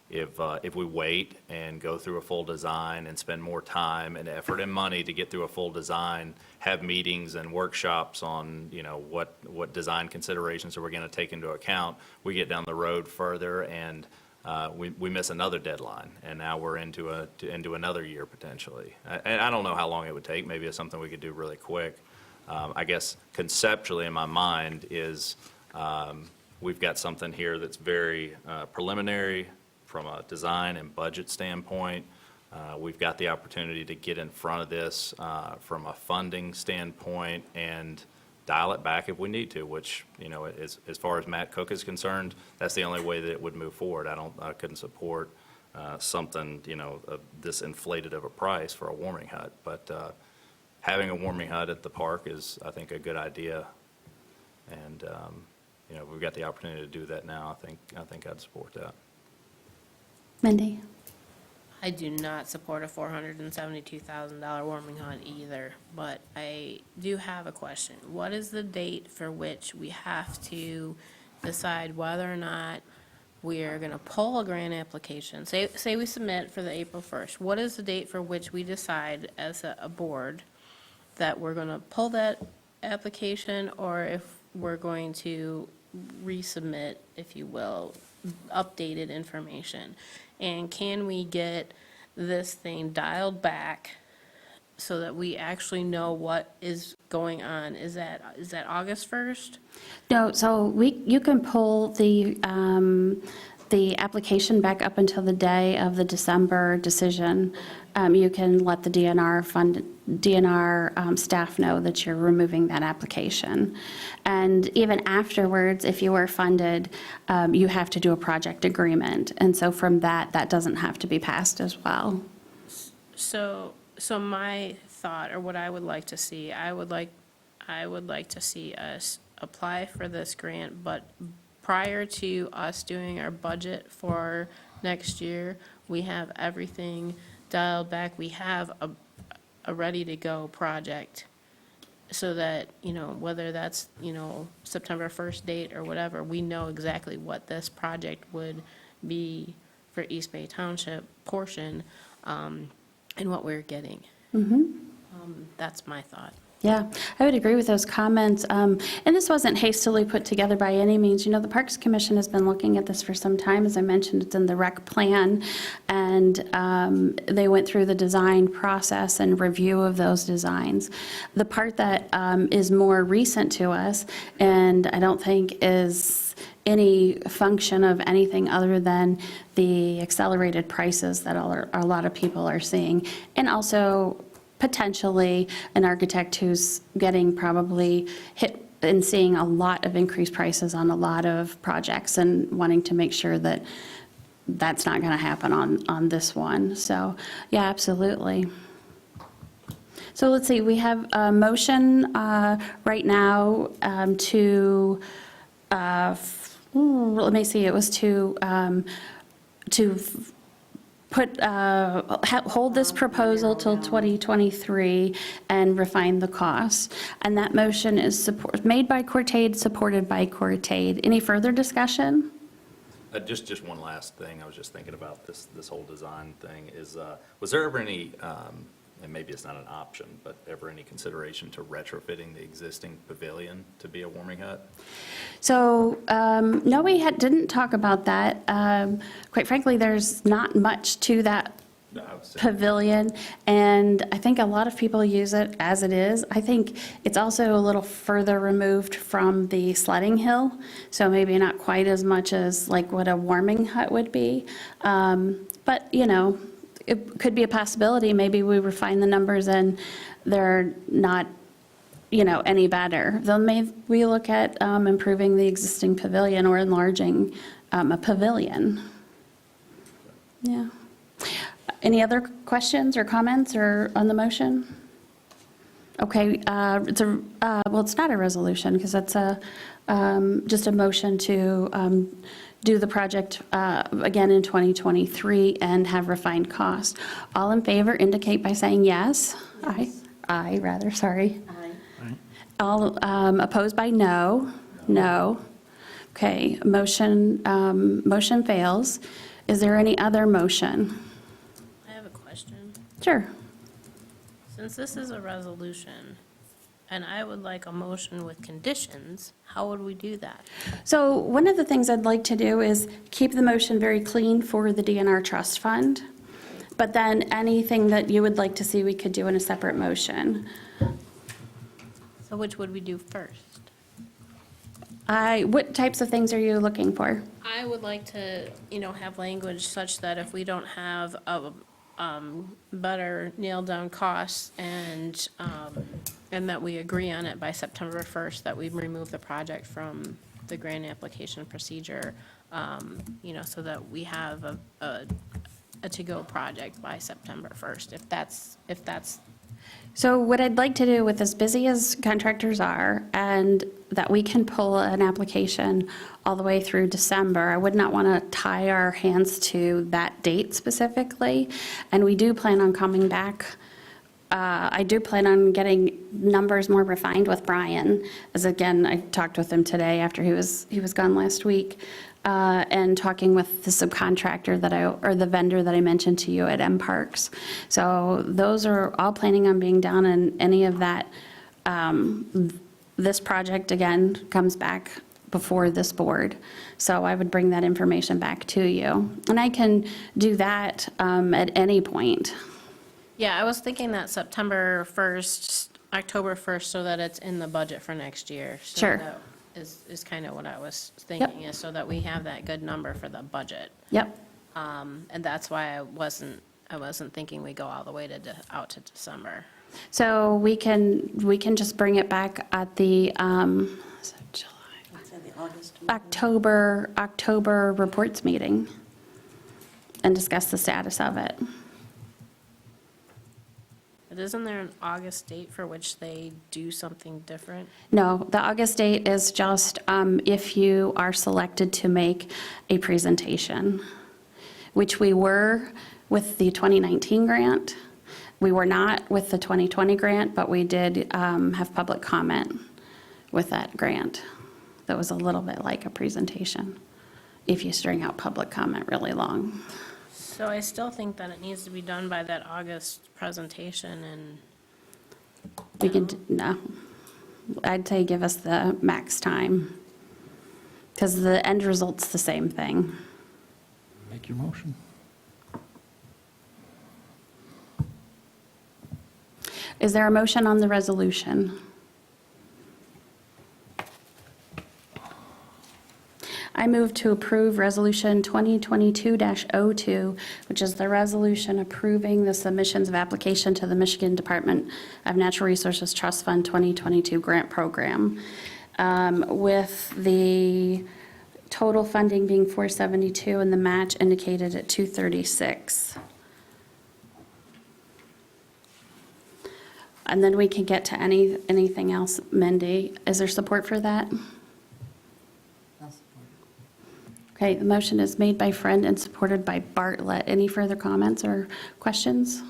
If we wait and go through a full design and spend more time and effort and money to get through a full design, have meetings and workshops on, you know, what design considerations are we going to take into account, we get down the road further, and we miss another deadline, and now we're into another year potentially. And I don't know how long it would take. Maybe it's something we could do really quick. I guess conceptually in my mind is we've got something here that's very preliminary from a design and budget standpoint. We've got the opportunity to get in front of this from a funding standpoint and dial it back if we need to, which, you know, as far as Matt Cook is concerned, that's the only way that it would move forward. I couldn't support something, you know, this inflated of a price for a warming hut. But having a warming hut at the park is, I think, a good idea. And, you know, we've got the opportunity to do that now. I think I'd support that. Mindy? I do not support a $472,000 warming hut either, but I do have a question. What is the date for which we have to decide whether or not we are going to pull a grant application? Say we submit for the April 1st. What is the date for which we decide as a board that we're going to pull that application, or if we're going to resubmit, if you will, updated information? And can we get this thing dialed back so that we actually know what is going on? Is that August 1st? No, so you can pull the application back up until the day of the December decision. You can let the DNR staff know that you're removing that application. And even afterwards, if you were funded, you have to do a project agreement. And so from that doesn't have to be passed as well. So my thought, or what I would like to see, I would like to see us apply for this grant, but prior to us doing our budget for next year, we have everything dialed back. We have a ready-to-go project, so that, you know, whether that's, you know, September 1st date or whatever, we know exactly what this project would be for East Bay Township portion, and what we're getting. That's my thought. Yeah, I would agree with those comments. And this wasn't hastily put together by any means. You know, the Parks Commission has been looking at this for some time. As I mentioned, it's in the rec plan. And they went through the design process and review of those designs. The part that is more recent to us, and I don't think is any function of anything other than the accelerated prices that a lot of people are seeing. And also potentially an architect who's getting probably hit and seeing a lot of increased prices on a lot of projects and wanting to make sure that that's not going to happen on this one. So, yeah, absolutely. So let's see, we have a motion right now to let me see, it was to hold this proposal till 2023 and refine the costs. And that motion is made by Cortade, supported by Cortade. Any further discussion? Just one last thing, I was just thinking about this whole design thing, is, was there ever any, and maybe it's not an option, but ever any consideration to retrofitting the existing pavilion to be a warming hut? So, no, we didn't talk about that. Quite frankly, there's not much to that No, I was saying- pavilion, and I think a lot of people use it as it is. I think it's also a little further removed from the sledding hill, so maybe not quite as much as like what a warming hut would be. But, you know, it could be a possibility. Maybe we refine the numbers and they're not, you know, any better. Then maybe we look at improving the existing pavilion or enlarging a pavilion. Yeah. Any other questions or comments or on the motion? Okay, well, it's not a resolution because that's just a motion to do the project again in 2023 and have refined costs. All in favor indicate by saying yes. Aye, rather, sorry. Aye. All opposed by no? No. Okay, motion fails. Is there any other motion? I have a question. Sure. Since this is a resolution, and I would like a motion with conditions, how would we do that? So one of the things I'd like to do is keep the motion very clean for the DNR trust fund, but then anything that you would like to see, we could do in a separate motion. So which would we do first? What types of things are you looking for? I would like to, have language such that if we don't have a better nailed down costs and that we agree on it by September 1st, that we remove the project from the grant application procedure, so that we have a to-go project by September 1st, if that's. So what I'd like to do with as busy as contractors are, and that we can pull an application all the way through December, I would not want to tie our hands to that date specifically. And we do plan on coming back. I do plan on getting numbers more refined with Brian, as again, I talked with him today after he was gone last week, and talking with the subcontractor or the vendor that I mentioned to you at M Parks. So those are all planning on being done, and any of that, this project again comes back before this board. So I would bring that information back to you. And I can do that at any point. Yeah, I was thinking that September 1st, October 1st, so that it's in the budget for next year. So Sure. that is kind of what I was thinking, is so that we have that good number for the budget. Yep. And that's why I wasn't thinking we go all the way out to December. So we can just bring it back at the is it July? Let's say the August. October reports meeting and discuss the status of it. But isn't there an August date for which they do something different? No, the August date is just if you are selected to make a presentation, which we were with the 2019 grant. We were not with the 2020 grant, but we did have public comment with that grant. That was a little bit like a presentation, if you string out public comment really long. So I still think that it needs to be done by that August presentation, and We can, no, I'd say give us the max time, because the end result's the same thing. Make your motion. Is there a motion on the resolution? I move to approve Resolution 2022-02, which is the resolution approving the submissions of application to the Michigan Department of Natural Resources Trust Fund 2022 grant program, with the total funding being $472 and the match indicated at $236. And then we can get to anything else. Mindy, is there support for that? I'll support Okay, the motion is made by Friend and supported by Bartlett. Any further comments or questions?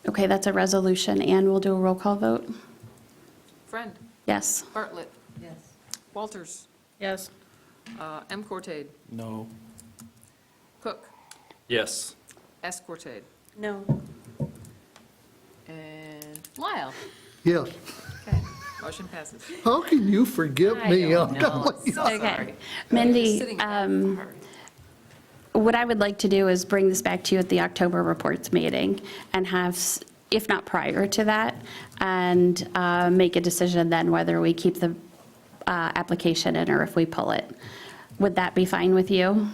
Okay, that's a resolution, and we'll do a roll call vote. Friend, Yes. Bartlett, Yes. Walters, Yes. M. Cortade, No. Cook, Yes. S. Cortade, No, and Lyle. Yes. Okay, motion passes. How can you forgive me? I don't know. So Okay. sorry. Mindy, Sitting back. what I would like to do is bring this back to you at the October reports meeting and have, if not prior to that, and make a decision then whether we keep the application in or if we pull it. Would that be fine with you?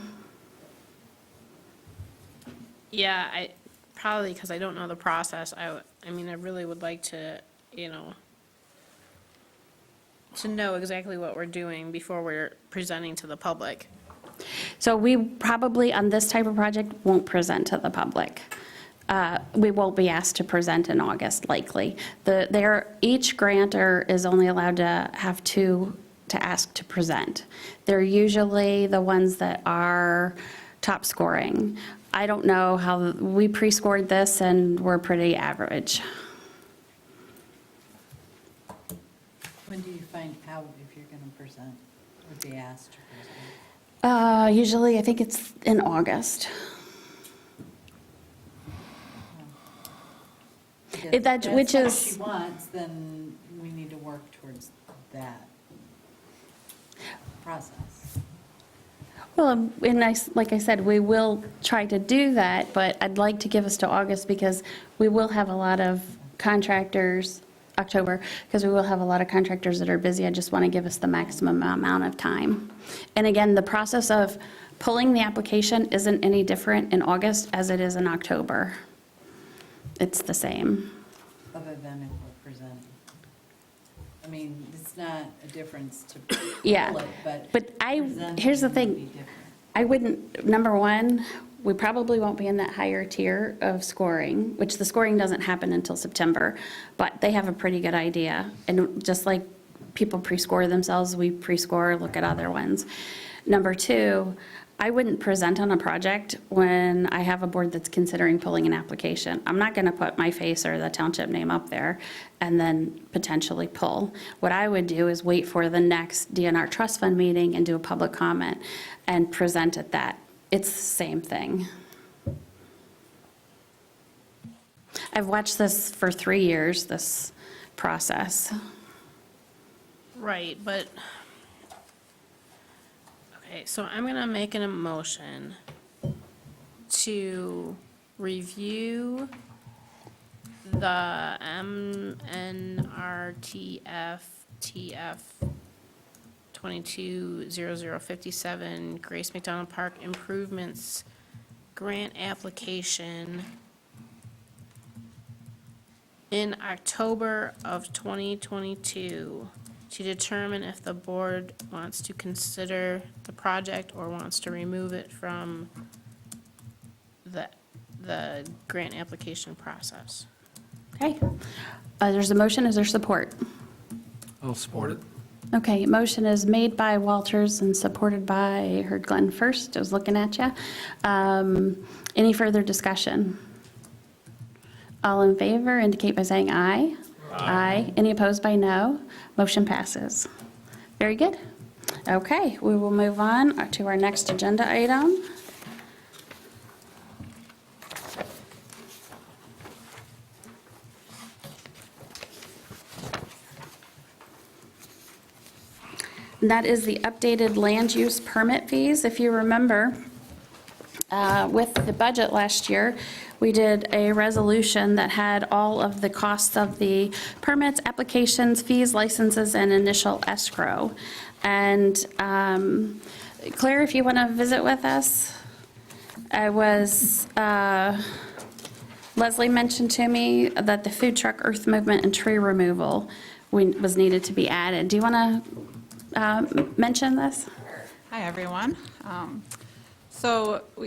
Yeah, probably because I don't know the process. I mean, I really would like to, to know exactly what we're doing before we're presenting to the public. So we probably, on this type of project, won't present to the public. We won't be asked to present in August, likely. Each grantor is only allowed to have two to ask to present. They're usually the ones that are top scoring. I don't know how, we pre-scored this and we're pretty average. When do you find out if you're going to present, or be asked to present? Usually, I think it's in August. Because If that- if which that's is- what she wants, then we need to work towards that process. Well, and like I said, we will try to do that, but I'd like to give us to August because we will have a lot of contractors, October, because we will have a lot of contractors that are busy. I just want to give us the maximum amount of time. And again, the process of pulling the application isn't any different in August as it is in October. It's the same. Other than if we're presenting. I mean, it's not a difference to Yeah, pull it, but. but presenting here's the would thing. be different. I wouldn't, number one, we probably won't be in that higher tier of scoring, which the scoring doesn't happen until September, but they have a pretty good idea. And just like people pre-score themselves, we pre-score, look at other ones. Number two, I wouldn't present on a project when I have a board that's considering pulling an application. I'm not going to put my face or the township name up there and then potentially pull. What I would do is wait for the next DNR trust fund meeting and do a public comment and present at that. It's the same thing. I've watched this for 3 years, this process. Right, but, okay, so I'm gonna make an motion to review the MNRTF TF 220057 Grace McDonald Park Improvements Grant Application in October of 2022 to determine if the board wants to consider the project or wants to remove it from the grant application process. Okay. There's a motion, is there support? I'll support it. Okay, motion is made by Walters and supported by, I heard Glenn first, I was looking at you. Any further discussion? All in favor indicate by saying aye. Aye. Any opposed by no? Motion passes. Very good. Okay, we will move on to our next agenda item. And that is the updated land use permit fees. If you remember, with the budget last year, we did a resolution that had all of the costs of the permits, applications, fees, licenses, and initial escrow. And Claire, if you want to visit with us, Leslie mentioned to me that the food truck, earth movement, and tree removal was needed to be added. Do you want to mention this? Hi, everyone.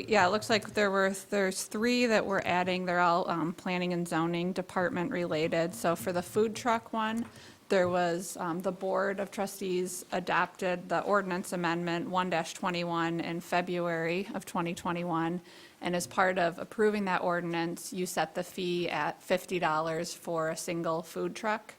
Yeah, it looks like there's 3 that we're adding. They're all planning and zoning department related. So for the food truck one, there was, the Board of Trustees adopted the ordinance amendment 1-21 in February of 2021. And as part of approving that ordinance, you set the fee at $50 for a single food truck.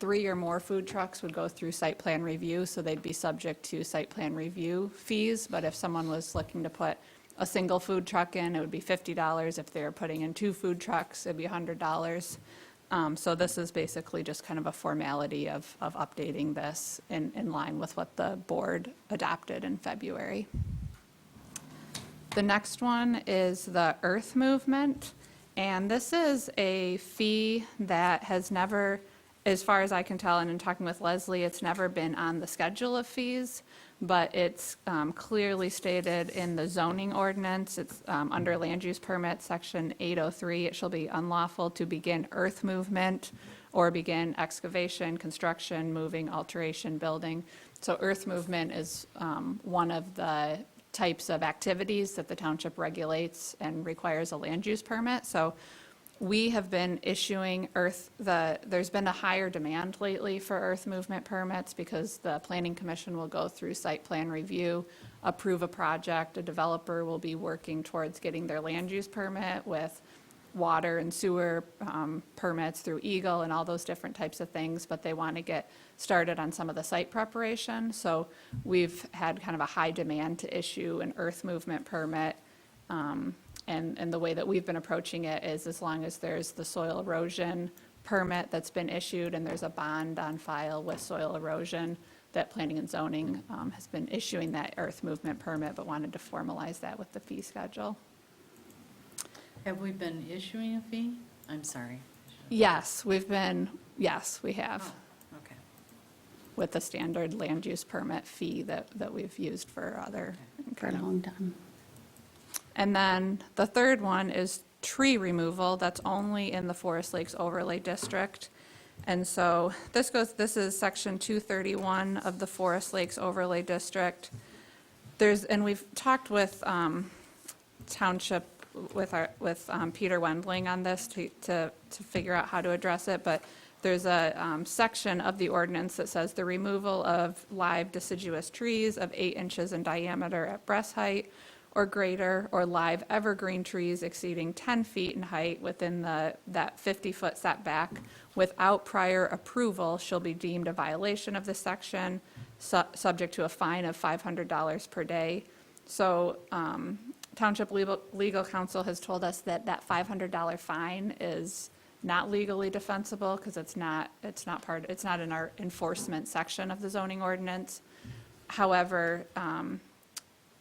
3 or more food trucks would go through site plan review, so they'd be subject to site plan review fees. But if someone was looking to put a single food truck in, it would be $50. If they were putting in 2 food trucks, it'd be $100. So this is basically just kind of a formality of updating this in line with what the board adopted in February. The next one is the earth movement, and this is a fee that has never, as far as I can tell, and in talking with Leslie, it's never been on the schedule of fees, but it's clearly stated in the zoning ordinance. It's under land use permit, section 803. It shall be unlawful to begin earth movement or begin excavation, construction, moving, alteration, building. So earth movement is one of the types of activities that the township regulates and requires a land use permit. So we have been issuing there's been a higher demand lately for earth movement permits because the planning commission will go through site plan review, approve a project, a developer will be working towards getting their land use permit with water and sewer permits through Eagle and all those different types of things, but they want to get started on some of the site preparation. So we've had kind of a high demand to issue an earth movement permit. And the way that we've been approaching it is as long as there's the soil erosion permit that's been issued and there's a bond on file with soil erosion, that planning and zoning has been issuing that earth movement permit, but wanted to formalize that with the fee schedule. Have we been issuing a fee? I'm sorry. Yes, we have, Oh, okay. with the standard land use permit fee that we've used for other. For a long time. And then the third one is tree removal. That's only in the Forest Lakes Overlay District. And so this is section 231 of the Forest Lakes Overlay District. And we've talked with township, with Peter Wendling on this to figure out how to address it, but there's a section of the ordinance that says the removal of live deciduous trees of 8 inches in diameter at breast height or greater, or live evergreen trees exceeding 10 feet in height within that 50-foot setback without prior approval shall be deemed a violation of this section, subject to a fine of $500 per day. So Township Legal Counsel has told us that $500 fine is not legally defensible because it's not in our enforcement section of the zoning ordinance. However,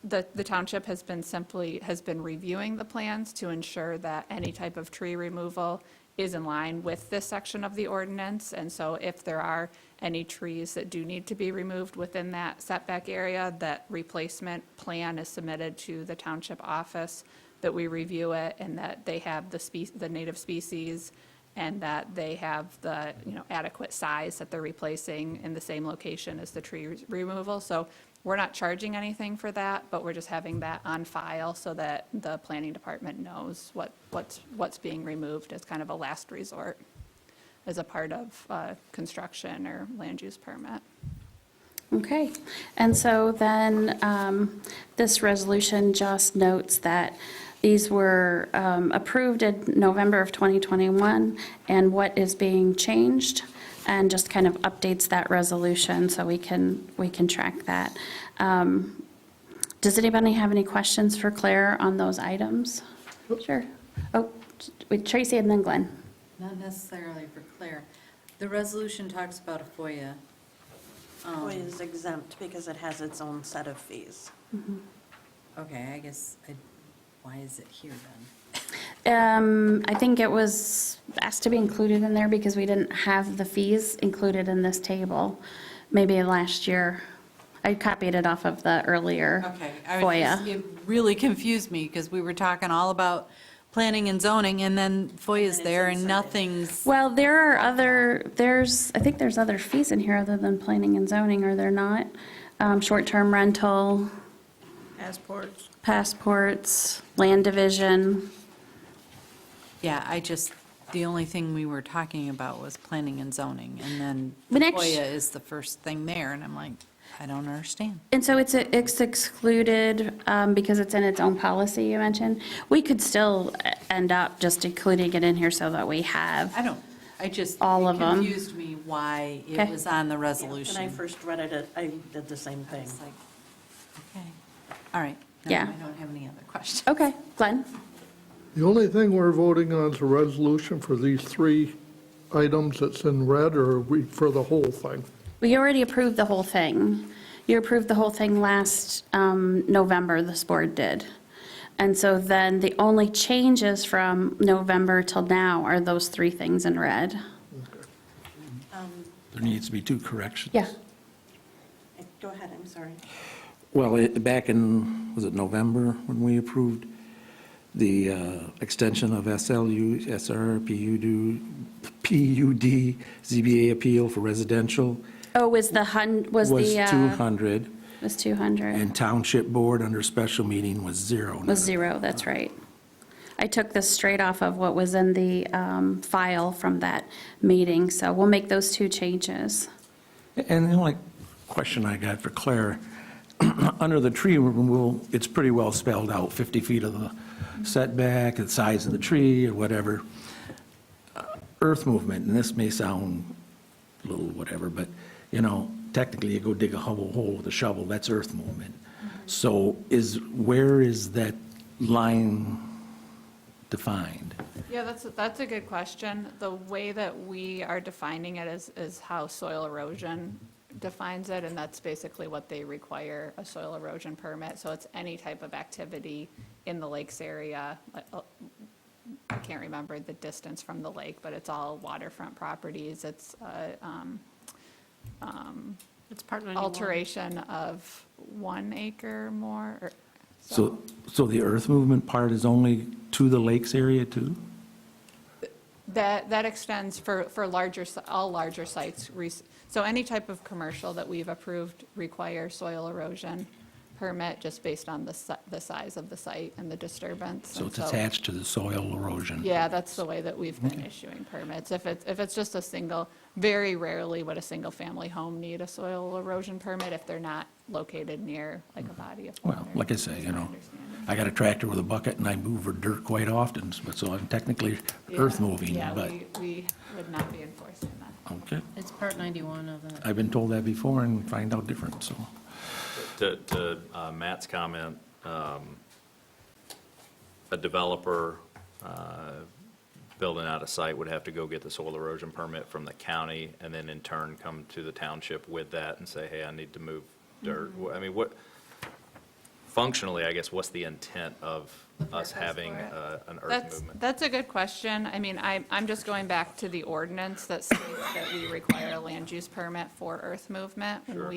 the township has been reviewing the plans to ensure that any type of tree removal is in line with this section of the ordinance. And so if there are any trees that do need to be removed within that setback area, that replacement plan is submitted to the township office, that we review it, and that they have the native species, and that they have the adequate size that they're replacing in the same location as the tree removal. So we're not charging anything for that, but we're just having that on file so that the planning department knows what's being removed as kind of a last resort as a part of construction or land use permit. Okay, and so then this resolution just notes that these were approved in November of 2021, and what is being changed, and just kind of updates that resolution so we can track that. Does anybody have any questions for Claire on those items? Sure. Oh, with Tracy and then Glenn. Not necessarily for Claire. The resolution talks about a FOIA. FOIA is exempt because it has its own set of fees. Okay, I guess, why is it here then? I think it was asked to be included in there because we didn't have the fees included in this table, maybe last year. I copied it off of the earlier Okay. FOIA. It really confused me because we were talking all about planning and zoning and then FOIA's it's there and inserted. nothing's, Well, I think there's other fees in here other than planning and zoning, are there not? Short-term rental, Passports. passports, land division. yeah, I just, the only thing we were talking about was planning and zoning, and then But next- FOIA is the first thing there, and I'm like, I don't understand. And so it's excluded because it's in its own policy, you mentioned. We could still end up just including it in here so that we have. I just, All it of 'em. confused me why it Okay. was on the When I resolution. first read it, I did the same thing. It's like, okay, all right. No, Yeah. I don't have any other questions. Okay, Glenn? The only thing we're voting on is a resolution for these 3 items that's in red, or are we for the whole thing? We already approved the whole thing. You approved the whole thing last November, this board did. And so then the only changes from November till now are those 3 things in red. There needs to be 2 corrections. Yeah. Go ahead, I'm sorry. Well, back in, was it November, when we approved the extension of SLU, SR, PUD, ZBA appeal for residential Oh, was the, was 200, was 200, and township board under special meeting was 0. was 0, that's right. I took this straight off of what was in the file from that meeting, so we'll make those 2 changes. And the only question I got for Claire, under the tree removal, it's pretty well spelled out, 50 feet of the setback, the size of the tree, or whatever. Earth movement, and this may sound a little whatever, but, you know, technically you go dig a hole with a shovel, that's earth movement. So where is that line defined? Yeah, that's a good question. The way that we are defining it is how soil erosion defines it, and that's basically what they require, a soil erosion permit. So it's any type of activity in the lakes area. I can't remember the distance from the lake, but it's all waterfront properties. It's It's part of alteration of 1 acre more, or, So the earth movement part is only to the lakes area too? that extends for all larger sites. So any type of commercial that we've approved require soil erosion permit just based on the size of the site and the disturbance. So And it's attached to the soil erosion? Yeah, that's the way that we've been issuing permits. If it's just a single, very rarely would a single-family home need a soil erosion permit if they're not located near like a body of water. Well, like I say, is you my know, understanding. I got a tractor with a bucket and I move dirt quite often, so I'm technically earth Yeah, moving, Yeah, but, we would not be enforcing that. okay. It's part 91 of the. I've been told that before and find out different, so. To Matt's comment, a developer building out a site would have to go get the soil erosion permit from the county, and then in turn come to the township with that and say, hey, I need to move dirt. I mean, functionally, I guess, what's the intent of us having an earth movement? That's a good question. I mean, I'm just going back to the ordinance that states that we require a land use permit for earth movement. Sure.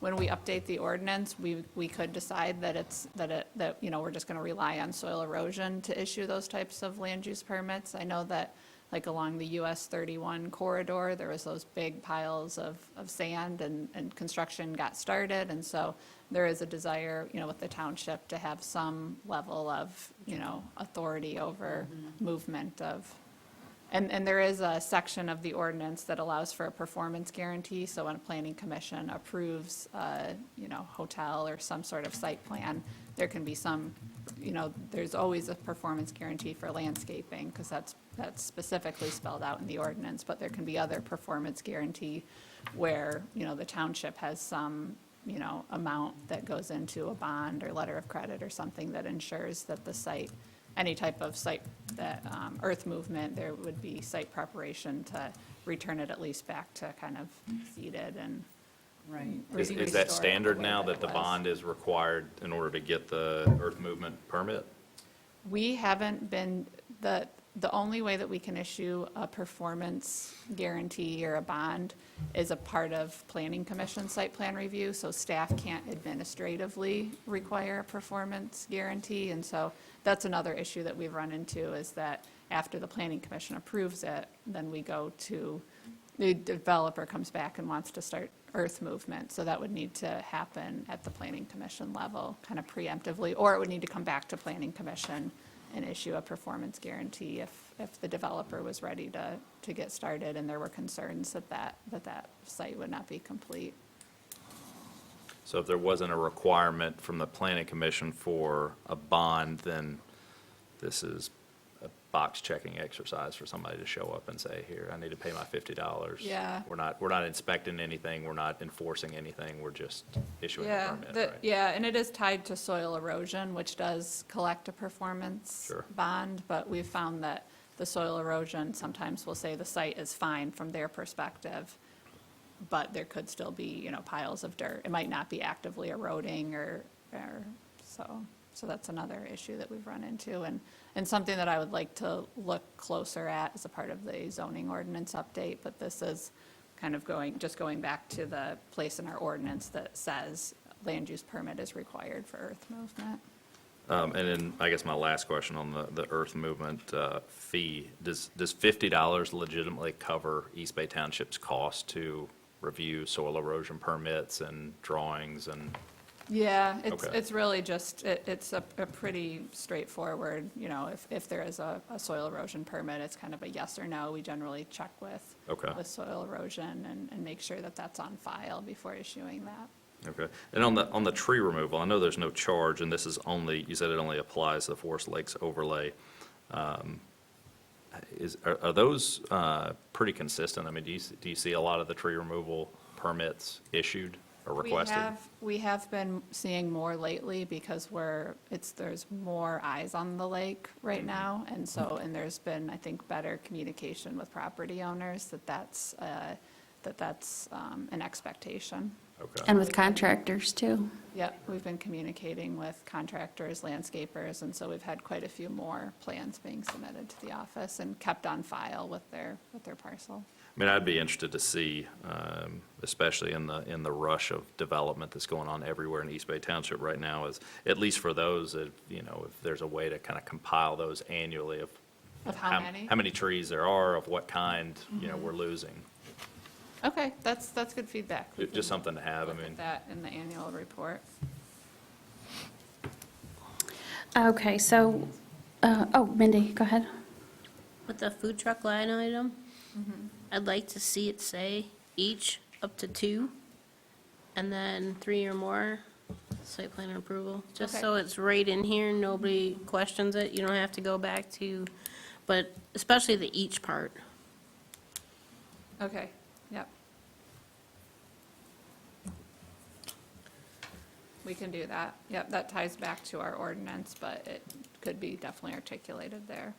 When we update the ordinance, we could decide that you know, we're just gonna rely on soil erosion to issue those types of land use permits. I know that, like along the US 31 corridor, there was those big piles of sand and construction got started. And so there is a desire, you know, with the township to have some level of, you know, authority over movement of, and there is a section of the ordinance that allows for a performance guarantee. So when a planning commission approves, you know, hotel or some sort of site plan, there can be some, you know, there's always a performance guarantee for landscaping because that's specifically spelled out in the ordinance. But there can be other performance guarantee where, you know, the township has some, you know, amount that goes into a bond or letter of credit or something that ensures that the site, any type of site that, earth movement, there would be site preparation to return it at least back to kind of seeded and. Right. Is restore it that the standard way now that that the it was. bond is required in order to get the earth movement permit? We haven't been, the only way that we can issue a performance guarantee or a bond is a part of planning commission site plan review, so staff can't administratively require a performance guarantee. And so that's another issue that we've run into, is that after the planning commission approves it, then we go to, the developer comes back and wants to start earth movement. So that would need to happen at the planning commission level, kind of preemptively, or it would need to come back to planning commission and issue a performance guarantee if the developer was ready to get started and there were concerns that site would not be complete. So if there wasn't a requirement from the planning commission for a bond, then this is a box checking exercise for somebody to show up and say, here, I need to pay my $50. Yeah. We're not inspecting anything, we're not enforcing anything, we're just issuing a Yeah, permit, right? yeah, and it is tied to soil erosion, which does collect a performance Sure. bond, but we've found that the soil erosion sometimes will say the site is fine from their perspective, but there could still be, piles of dirt. It might not be actively eroding or so that's another issue that we've run into, and something that I would like to look closer at as a part of the zoning ordinance update, but this is kind of going back to the place in our ordinance that says land use permit is required for earth movement. And then, I guess my last question on the earth movement fee, does $50 legitimately cover East Bay Township's cost to review soil erosion permits and drawings and? Yeah, Okay. it's really just, it's a pretty straightforward, if there is a soil erosion permit, it's kind of a yes or no. We generally check with soil erosion and make sure that that's on file before issuing that. Okay. And on the tree removal, I know there's no charge, and this is only, you said it only applies to the Forest Lakes overlay. Are those pretty consistent? I mean, do you see a lot of the tree removal permits issued or requested? We have been seeing more lately because there's more eyes on the lake right now, and there's been, I think, better communication with property owners that's an expectation. Okay. And with contractors, too. Yep, we've been communicating with contractors, landscapers, and so we've had quite a few more plans being submitted to the office and kept on file with their parcel. I mean, I'd be interested to see, especially in the rush of development that's going on everywhere in East Bay Township right now, is at least for those, if there's a way to kind of compile those annually of How many? how many trees there are, of what kind, we're losing. Okay, that's good feedback. We Just can something to have, I look at mean. that in the annual report. Okay, so, Mindy, go ahead. With the food truck line item, I'd like to see it say each up to 2, and then 3 or more site plan approval, just Okay. so it's right in here, nobody questions it, you don't have to go back to, but especially the each part. Okay, yep. We can do that. Yep, that ties back to our ordinance, but it could be definitely articulated there.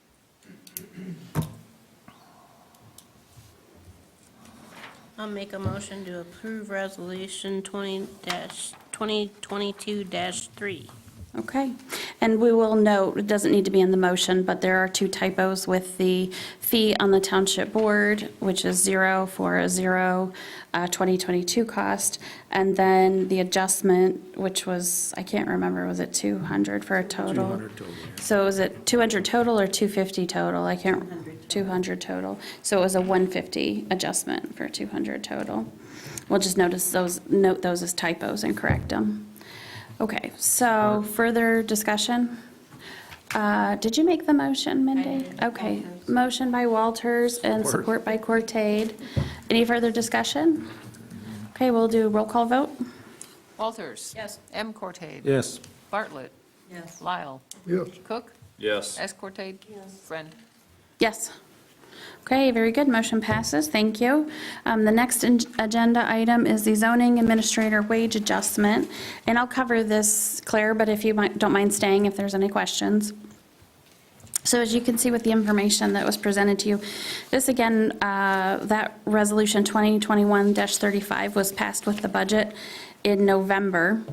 I'll make a motion to approve resolution 2022-3. Okay, and we will note, it doesn't need to be in the motion, but there are 2 typos with the fee on the township board, which is 0 for a 2022 cost, and then the adjustment, which was, I can't remember, was it 200 for a total? 200 total, yeah. So is it 200 total or 250 total? I can't, 200 total. So it was a 150 adjustment for 200 total. We'll just note those as typos and correct them. Okay, so further discussion? Did you make the motion, Mindy? Okay, motion by Walters and support by Cortade. Any further discussion? Okay, we'll do roll call vote. Walters. Yes. M. Cortade. Yes. Bartlett. Yes. Lyle. Yes. Cook. Yes. S. Cortade. Yes. Friend. Yes. Okay, very good, motion passes, thank you. The next agenda item is the zoning administrator wage adjustment, and I'll cover this, Claire, but if you don't mind staying if there's any questions. So as you can see with the information that was presented to you, this again, that resolution 2021-35 was passed with the budget in November.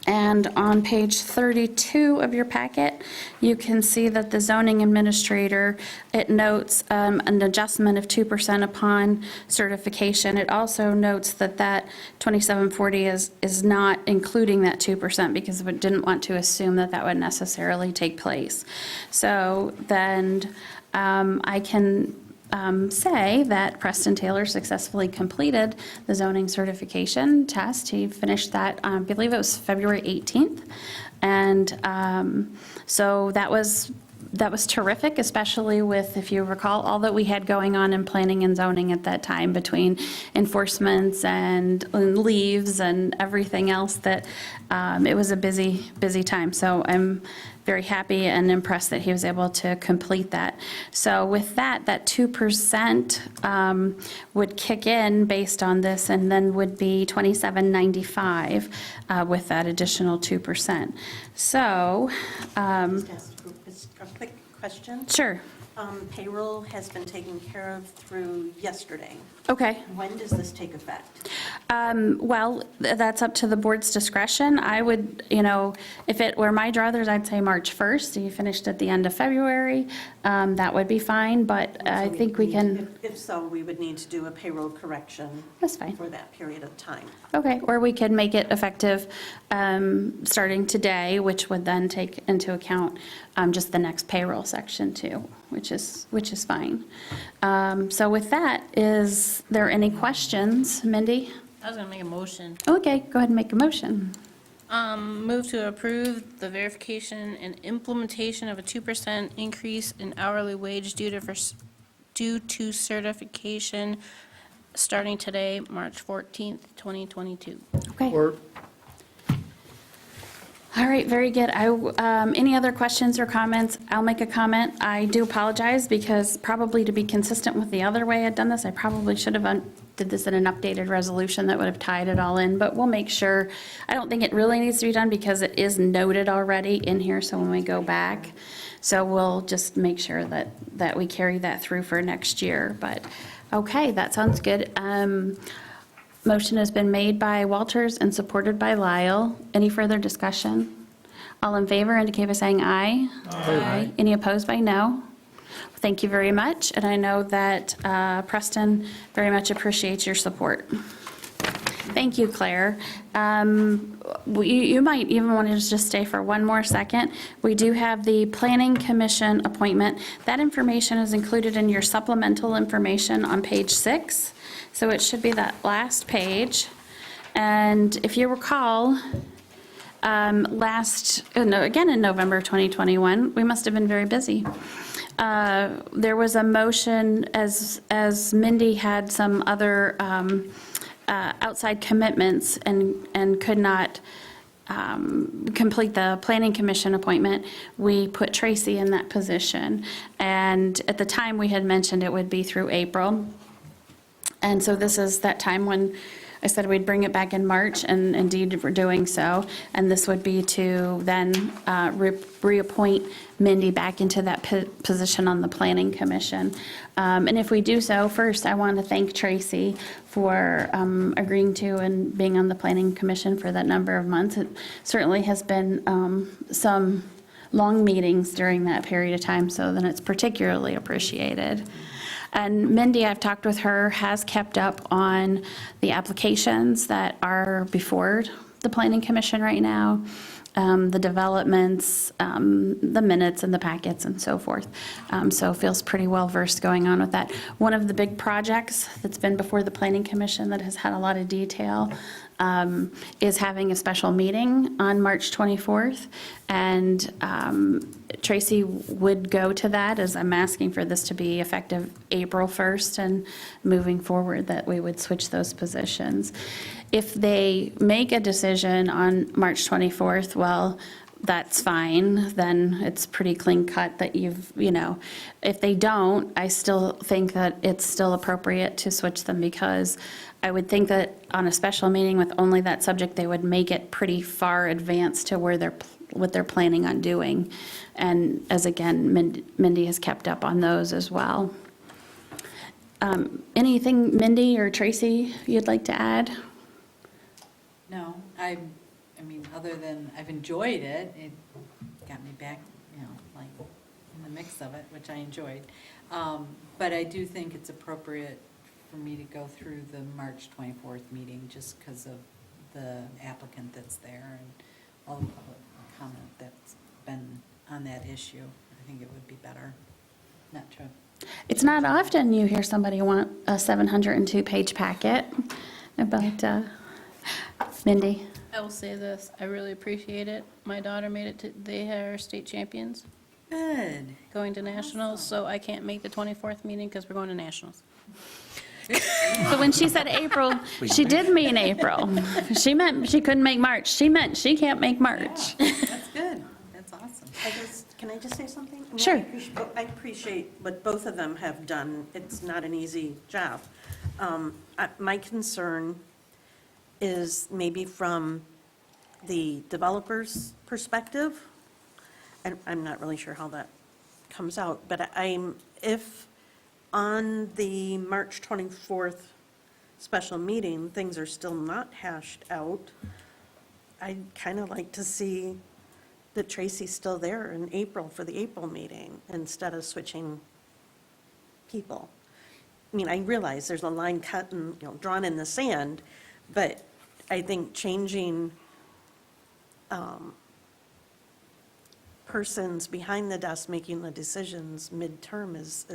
And on page 32 of your packet, you can see that the zoning administrator, it notes an adjustment of 2% upon certification. It also notes that 2740 is not including that 2% because we didn't want to assume that would necessarily take place. So then I can say that Preston Taylor successfully completed the zoning certification test. He finished that, I believe it was February 18th. And so that was terrific, especially with, if you recall, all that we had going on in planning and zoning at that time between enforcements and leaves and everything else, that it was a busy, busy time. So I'm very happy and impressed that he was able to complete that. So with that 2% would kick in based on this, and then would be $27.95 with that additional 2%. So, Just ask a quick question. sure, Payroll has been taken care of through yesterday. okay. When does this take effect? Well, that's up to the board's discretion. I would, if it were my druthers, I'd say March 1st. You finished at the end of February, that would be fine, but I think we can, If so, we would need to do a payroll correction. That's fine. For that period of time. okay, or we could make it effective starting today, which would then take into account just the next payroll section too, which is fine. So with that, is there any questions? Mindy? I was gonna make a motion. Okay, go ahead and make a motion. Move to approve the verification and implementation of a 2% increase in hourly wage due to certification starting today, March 14th, 2022. Okay. Or All right, very good. Any other questions or comments? I'll make a comment. I do apologize because probably to be consistent with the other way I'd done this, I probably should have did this in an updated resolution that would have tied it all in, but we'll make sure. I don't think it really needs to be done because it is noted already in here, so when we go back. So we'll just make sure that we carry that through for next year. But, okay, that sounds good. Motion has been made by Walters and supported by Lyle. Any further discussion? All in favor indicate by saying aye. Aye. Any opposed by no? Thank you very much, and I know that Preston very much appreciates your support. Thank you, Claire. You might even want to just stay for one more second. We do have the Planning Commission appointment. That information is included in your supplemental information on page 6. So it should be that last page. And if you recall, again in November 2021, we must have been very busy. There was a motion as Mindy had some other outside commitments and could not complete the Planning Commission appointment. We put Tracy in that position. And at the time, we had mentioned it would be through April. And so this is that time when I said we'd bring it back in March, and indeed we're doing so. And this would be to then reappoint Mindy back into that position on the Planning Commission. And if we do so, first, I want to thank Tracy for agreeing to and being on the Planning Commission for that number of months. It certainly has been some long meetings during that period of time, so then it's particularly appreciated. And Mindy, I've talked with her, has kept up on the applications that are before the Planning Commission right now, the developments, the minutes and the packets and so forth. So feels pretty well versed going on with that. One of the big projects that's been before the Planning Commission that has had a lot of detail is having a special meeting on March 24th. And Tracy would go to that, as I'm asking for this to be effective April 1st and moving forward, that we would switch those positions. If they make a decision on March 24th, well, that's fine, then it's pretty clean cut that if they don't, I still think that it's still appropriate to switch them, because I would think that on a special meeting with only that subject, they would make it pretty far advanced to what they're planning on doing. And as again, Mindy has kept up on those as well. Anything, Mindy or Tracy, you'd like to add? No, I mean, other than I've enjoyed it, it got me back, like in the mix of it, which I enjoyed. But I do think it's appropriate for me to go through the March 24th meeting, just because of the applicant that's there and all the public comment that's been on that issue. I think it would be better not to It's not often you hear somebody want a 702-page packet, but, Mindy? I will say this, I really appreciate it. My daughter made it to, they are state champions Good. going to nationals, so I can't make the 24th meeting because we're going to nationals. So when she said April, she did mean April. She meant she couldn't make March. She meant she can't make March. That's good. That's awesome. Can I just say something? I mean, Sure. I appreciate what both of them have done. It's not an easy job. My concern is maybe from the developer's perspective, and I'm not really sure how that comes out, but if on the March 24th special meeting, things are still not hashed out, I'd kind of like to see that Tracy's still there in April for the April meeting instead of switching people. I mean, I realize there's a line cut and, drawn in the sand, but I think changing persons behind the desk making the decisions midterm it's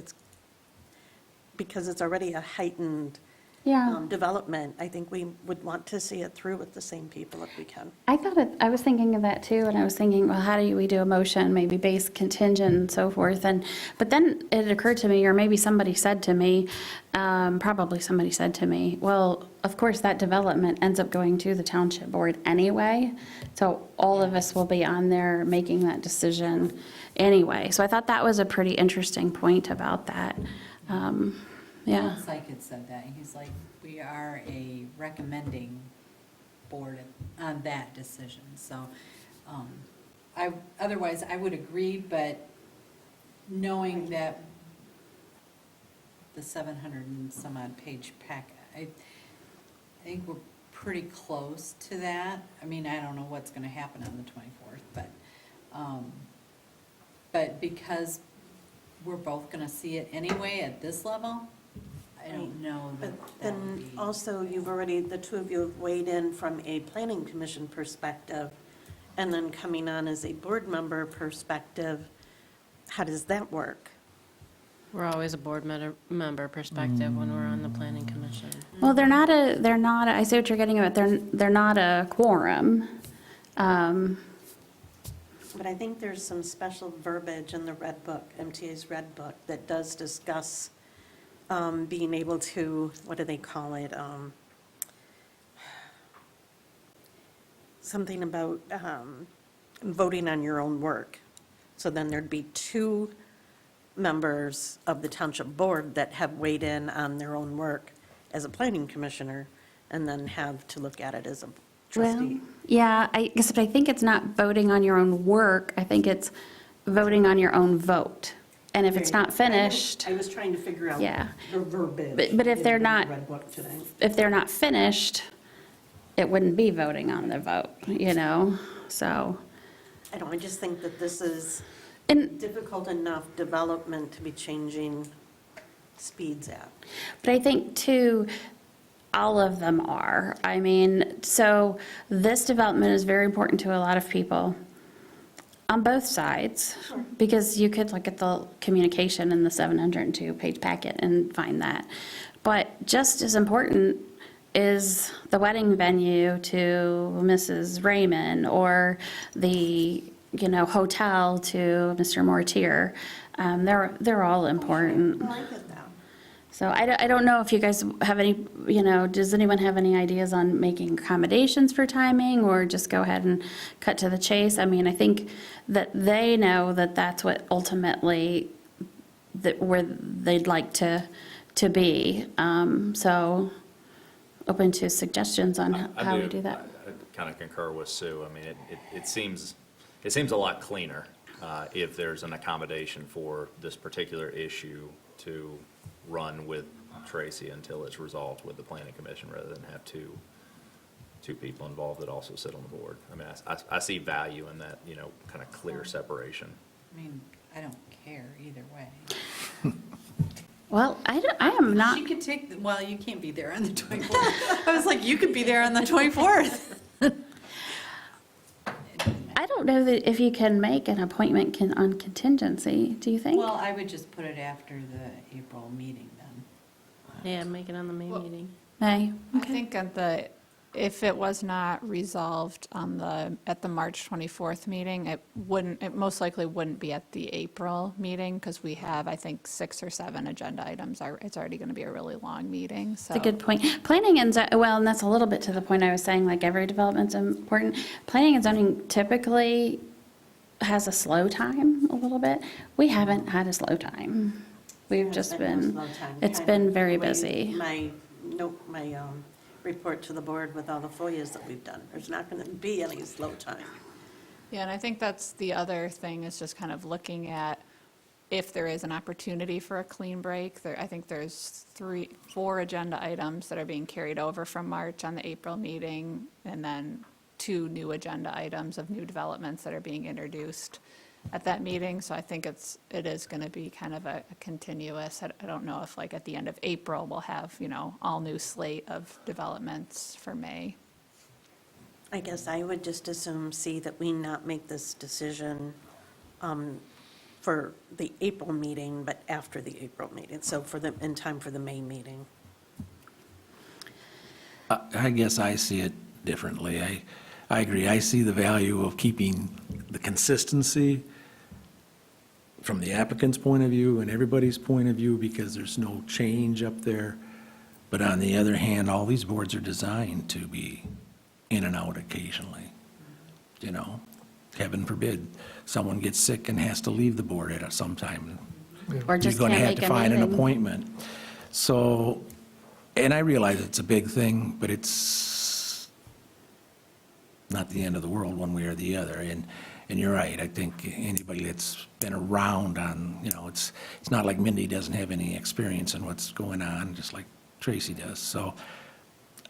because it's already a heightened Yeah. development. I think we would want to see it through with the same people if we can. I was thinking of that too, and I was thinking, well, how do we do a motion, maybe base contingent and so forth, but then it occurred to me, or maybe somebody said to me, probably somebody said to me, well, of course, that development ends up going to the township board anyway, so all of us will be on there making that decision anyway. So I thought that was a pretty interesting point about that. Yeah. Psych had said that. He's like, we are a recommending board on that decision. So, otherwise, I would agree, but knowing that the 700 and some odd page packet, I think we're pretty close to that. I mean, I don't know what's going to happen on the 24th, but because we're both going to see it anyway at this level, I don't know But that that would then be. also, the two of you have weighed in from a planning commission perspective, and then coming on as a board member perspective. How does that work? We're always a board member perspective when we're on the planning commission. Well, they're not I see what you're getting at, they're not a quorum. But I think there's some special verbiage in the Red Book, MTA's Red Book, that does discuss being able to, what do they call it? Something about voting on your own work. So then there'd be two members of the township board that have weighed in on their own work as a planning commissioner, and then have to look at it as a Well, trustee. yeah, I guess, but I think it's not voting on your own work, I think it's voting on your own vote. And if it's not finished, I was trying to figure out Yeah. the verbiage. But if they're in the not- Red Book today. if they're not finished, it wouldn't be voting on the vote, so. I just think that this is And, difficult enough development to be changing speeds at. but I think too, all of them are. I mean, so this development is very important to a lot of people on both sides, because you could look at the communication in the 702-page packet and find that. But just as important is the wedding venue to Mrs. Raymond, or the, hotel to Mr. Mortier. They're all important. I get that. So I don't know if you guys have any, does anyone have any ideas on making accommodations for timing, or just go ahead and cut to the chase? I mean, I think that they know that that's what ultimately, where they'd like to be. So open to suggestions on how we do that. I kind of concur with Sue. I mean, it seems a lot cleaner if there's an accommodation for this particular issue to run with Tracy until it's resolved with the planning commission, rather than have two people involved that also sit on the board. I mean, I see value in that, kind of clear separation. I mean, I don't care either way. Well, I am not. She could take, well, you can't be there on the 24th. I was like, you could be there on the 24th. I don't know that if you can make an appointment on contingency, do you think? Well, I would just put it after the April meeting then. Yeah, make it on the May meeting. May? I think if it was not resolved at the March 24th meeting, it most likely wouldn't be at the April meeting, because we have, I think, 6 or 7 agenda items. It's already going to be a really long meeting, so. That's a good point. Planning and, well, and that's a little bit to the point I was saying, like, every development's important. Planning and zoning typically has a slow time a little bit. We haven't had a slow time. We've just been, it's been very busy. My report to the board with all the FOIAs that we've done. There's not going to be any slow time. Yeah, and I think that's the other thing, is just kind of looking at if there is an opportunity for a clean break. I think there's 4 agenda items that are being carried over from March on the April meeting, and then 2 new agenda items of new developments that are being introduced at that meeting. So I think it is going to be kind of a continuous, I don't know if like at the end of April, we'll have, all new slate of developments for May. I guess I would just assume, that we not make this decision for the April meeting, but after the April meeting, so in time for the May meeting. I guess I see it differently. I agree. I see the value of keeping the consistency from the applicant's point of view and everybody's point of view, because there's no change up there. But on the other hand, all these boards are designed to be in and out occasionally. Heaven forbid, someone gets sick and has to leave the board at some time. Or just You're going to can't have make to a find an meeting. appointment. So, and I realize it's a big thing, but it's not the end of the world one way or the other. And you're right, I think anybody that's been around it's not like Mindy doesn't have any experience in what's going on, just like Tracy does. So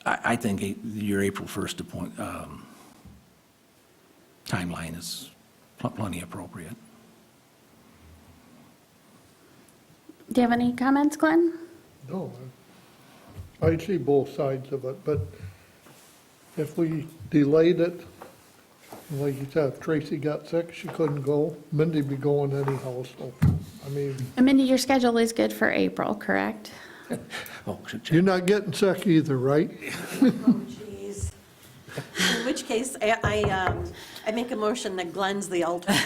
I think your April 1st timeline is plenty appropriate. Do you have any comments, Glenn? No, I see both sides of it, but if we delayed it, like you said, if Tracy got sick, she couldn't go, Mindy'd be going anyhow, so, I mean, And Mindy, your schedule is good for April, correct? Oh, should check. you're not getting sick either, right? Oh, jeez. In which case, I make a motion that Glenn's the alternate.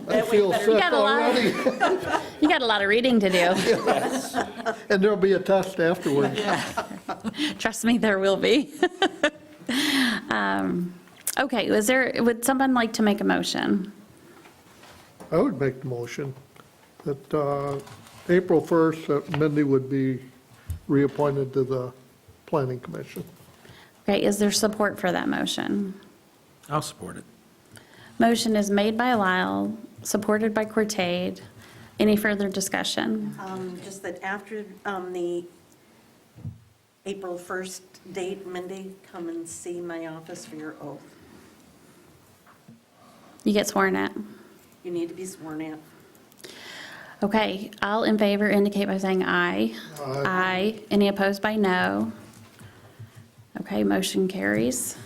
I feel sick got a lot. already, You got a lot of reading to do. and there'll be a test afterwards. Trust me, there will be. Okay, would someone like to make a motion? I would make the motion that April 1st, that Mindy would be reappointed to the Planning Commission. Okay, is there support for that motion? I'll support it. Motion is made by Lyle, supported by Cortade. Any further discussion? Just that after the April 1st date, Mindy, come and see my office for your oath. You get sworn at. You need to be sworn in. Okay, all in favor indicate by saying aye. Aye. Aye. Any opposed by no? Okay, motion carries.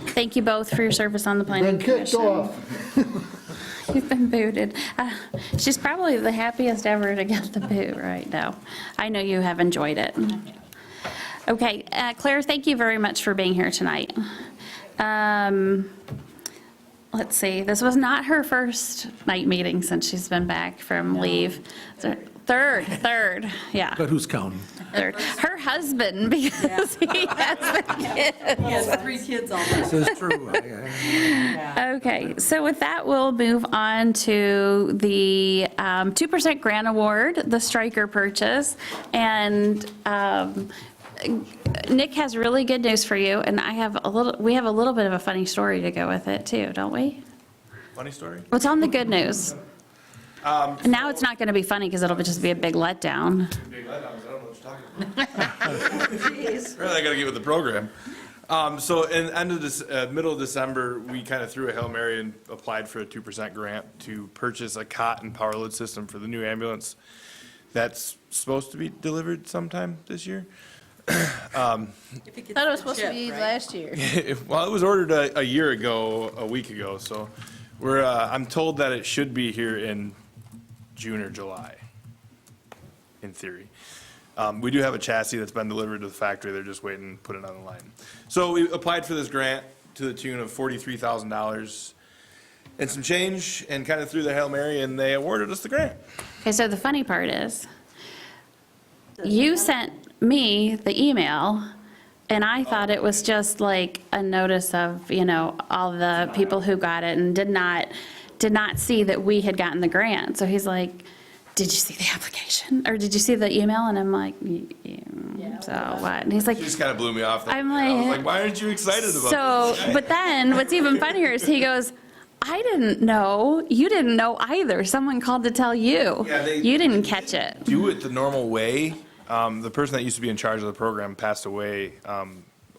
Thank you both for your service on the planning Been kicked commission. off. You've been booted. She's probably the happiest ever to get the boot right now. I know you have enjoyed it. Okay, Claire, thank you very much for being here tonight. Let's see, this was not her first night meeting since she's been back from leave. Third, yeah, But who's counting? third. Her husband, because he has the kids. He has 3 kids almost. This is true. Okay, so with that, we'll move on to the 2% grant award, the striker purchase. And Nick has really good news for you, and we have a little bit of a funny story to go with it too, don't we? Funny story? What's on the good news? And now it's not going to be funny because it'll just be a big letdown. Big letdowns, I don't know what you're talking about. Really, I gotta get with the program. So in end of this, middle of December, we kind of threw a Hail Mary and applied for a 2% grant to purchase a cot and power load system for the new ambulance that's supposed to be delivered sometime this year. If it gets Thought it was the supposed to chip, be right? last year. Well, it was ordered a week ago, so I'm told that it should be here in June or July, in theory. We do have a chassis that's been delivered to the factory, they're just waiting to put it on the line. So we applied for this grant to the tune of $43,000 and some change, and kind of threw the Hail Mary, and they awarded us the grant. Okay, so the funny part is, you sent me the email, and I thought it was just like a notice of, all the people who got it, and did not see that we had gotten the grant. So he's like, did you see the application? Or did you see the email? And I'm like, so what? And he's like, She just kind of blew me off. I'm I was like- like, why aren't you excited about so, this? but then what's even funnier is he goes, I didn't know, you didn't know either. Someone called to tell you. Yeah, You didn't catch it. Do it the normal way. The person that used to be in charge of the program passed away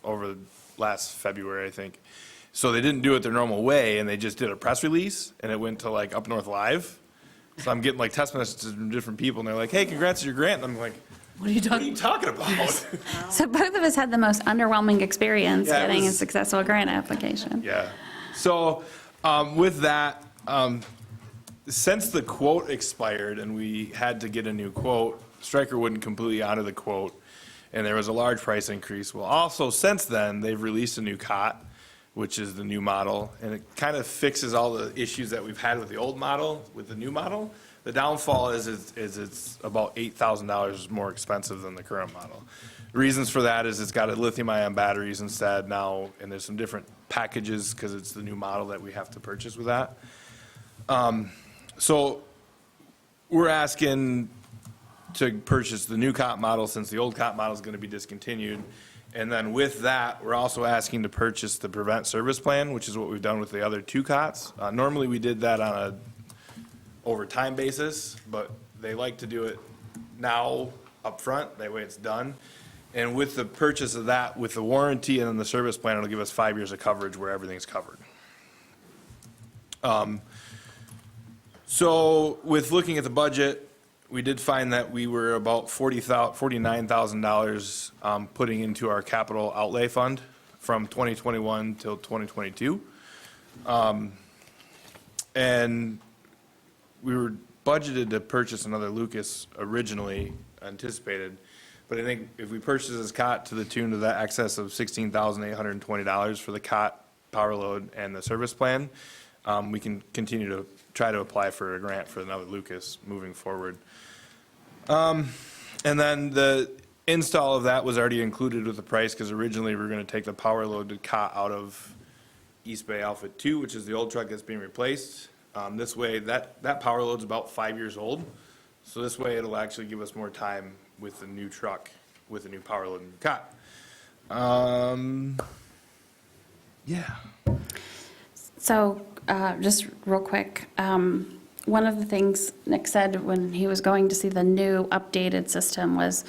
over last February, I think. So they didn't do it their normal way, and they just did a press release, and it went to like Up North Live. So I'm getting like text messages from different people, and they're like, hey, congrats on your grant. And I'm like, what are you talking about? So both of us had the most underwhelming experience Yeah, it getting a was- successful grant application. Yeah. So with that, since the quote expired and we had to get a new quote, Stryker wouldn't completely honor the quote, and there was a large price increase. Well, also since then, they've released a new cot, which is the new model, and it kind of fixes all the issues that we've had with the old model, with the new model. The downfall is it's about $8,000 more expensive than the current model. The reasons for that is it's got a lithium-ion batteries instead now, and there's some different packages because it's the new model that we have to purchase with that. So we're asking to purchase the new cot model since the old cot model is going to be discontinued. And then with that, we're also asking to purchase the Prevent Service Plan, which is what we've done with the other two cots. Normally, we did that on a over time basis, but they like to do it now up front. That way it's done. And with the purchase of that, with the warranty and then the service plan, it'll give us 5 years of coverage where everything's covered. So with looking at the budget, we did find that we were about $49,000 putting into our capital outlay fund from 2021 till 2022. And we were budgeted to purchase another Lucas originally anticipated, but I think if we purchase this cot to the tune of that excess of $16,820 for the cot, power load, and the service plan, we can continue to try to apply for a grant for another Lucas moving forward. And then the install of that was already included with the price, because originally we were going to take the power loaded cot out of East Bay Alpha 2, which is the old truck that's being replaced. This way, that power load's about 5 years old, so this way it'll actually give us more time with the new truck, with the new power loaded cot. Yeah. So, just real quick, one of the things Nick said when he was going to see the new updated system was,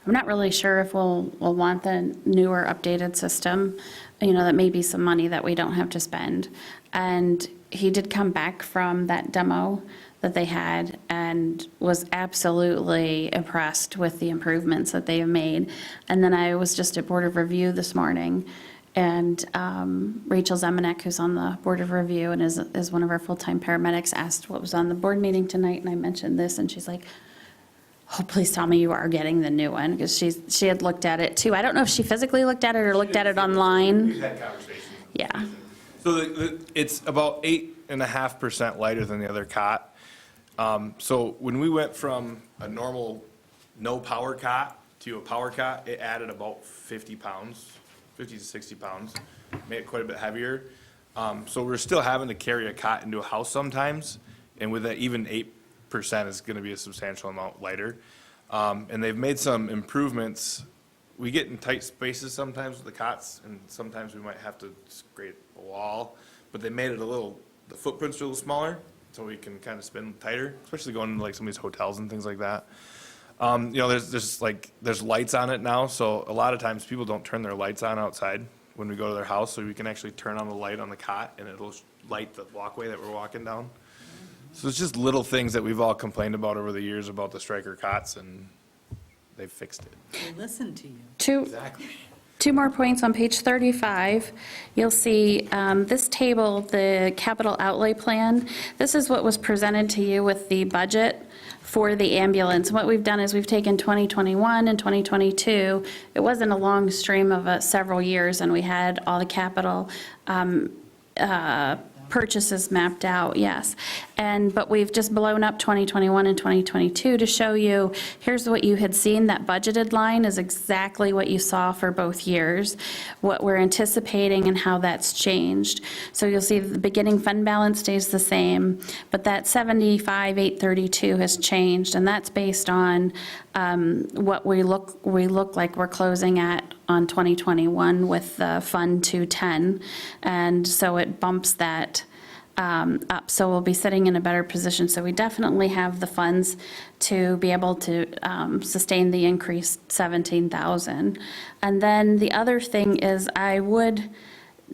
I'm not really sure if we'll want the newer updated system, that may be some money that we don't have to spend. And he did come back from that demo that they had and was absolutely impressed with the improvements that they have made. And then I was just at Board of Review this morning, and Rachel Zemanek, who's on the Board of Review and is one of our full-time paramedics, asked what was on the board meeting tonight, and I mentioned this, and she's like, oh, please tell me you are getting the new one, because she had looked at it too. I don't know if she physically looked at it or looked at it online. We've had conversations. Yeah. So it's about 8.5% lighter than the other cot. So when we went from a normal no power cot to a power cot, it added about 50 pounds, 50 to 60 pounds, made it quite a bit heavier. So we're still having to carry a cot into a house sometimes, and with that, even 8% is going to be a substantial amount lighter. And they've made some improvements. We get in tight spaces sometimes with the cots, and sometimes we might have to scrape a wall, but they made it the footprints are a little smaller, so we can kind of spin tighter, especially going into like some of these hotels and things like that. There's lights on it now, so a lot of times people don't turn their lights on outside when we go to their house, so we can actually turn on the light on the cot, and it'll light the walkway that we're walking down. So it's just little things that we've all complained about over the years about the Stryker cots, and they've fixed it. They listen to you. Two more points on page 35. You'll see this table, the capital outlay plan. This is what was presented to you with the budget for the ambulance. What we've done is we've taken 2021 and 2022. It wasn't a long stream of several years, and we had all the capital purchases mapped out, yes. But we've just blown up 2021 and 2022 to show you, here's what you had seen, that budgeted line is exactly what you saw for both years, what we're anticipating and how that's changed. So you'll see the beginning fund balance stays the same, but that 75,832 has changed, and that's based on what we look like we're closing at on 2021 with the Fund 210, and so it bumps that up. So we'll be sitting in a better position. So we definitely have the funds to be able to sustain the increased 17,000. And then the other thing is I would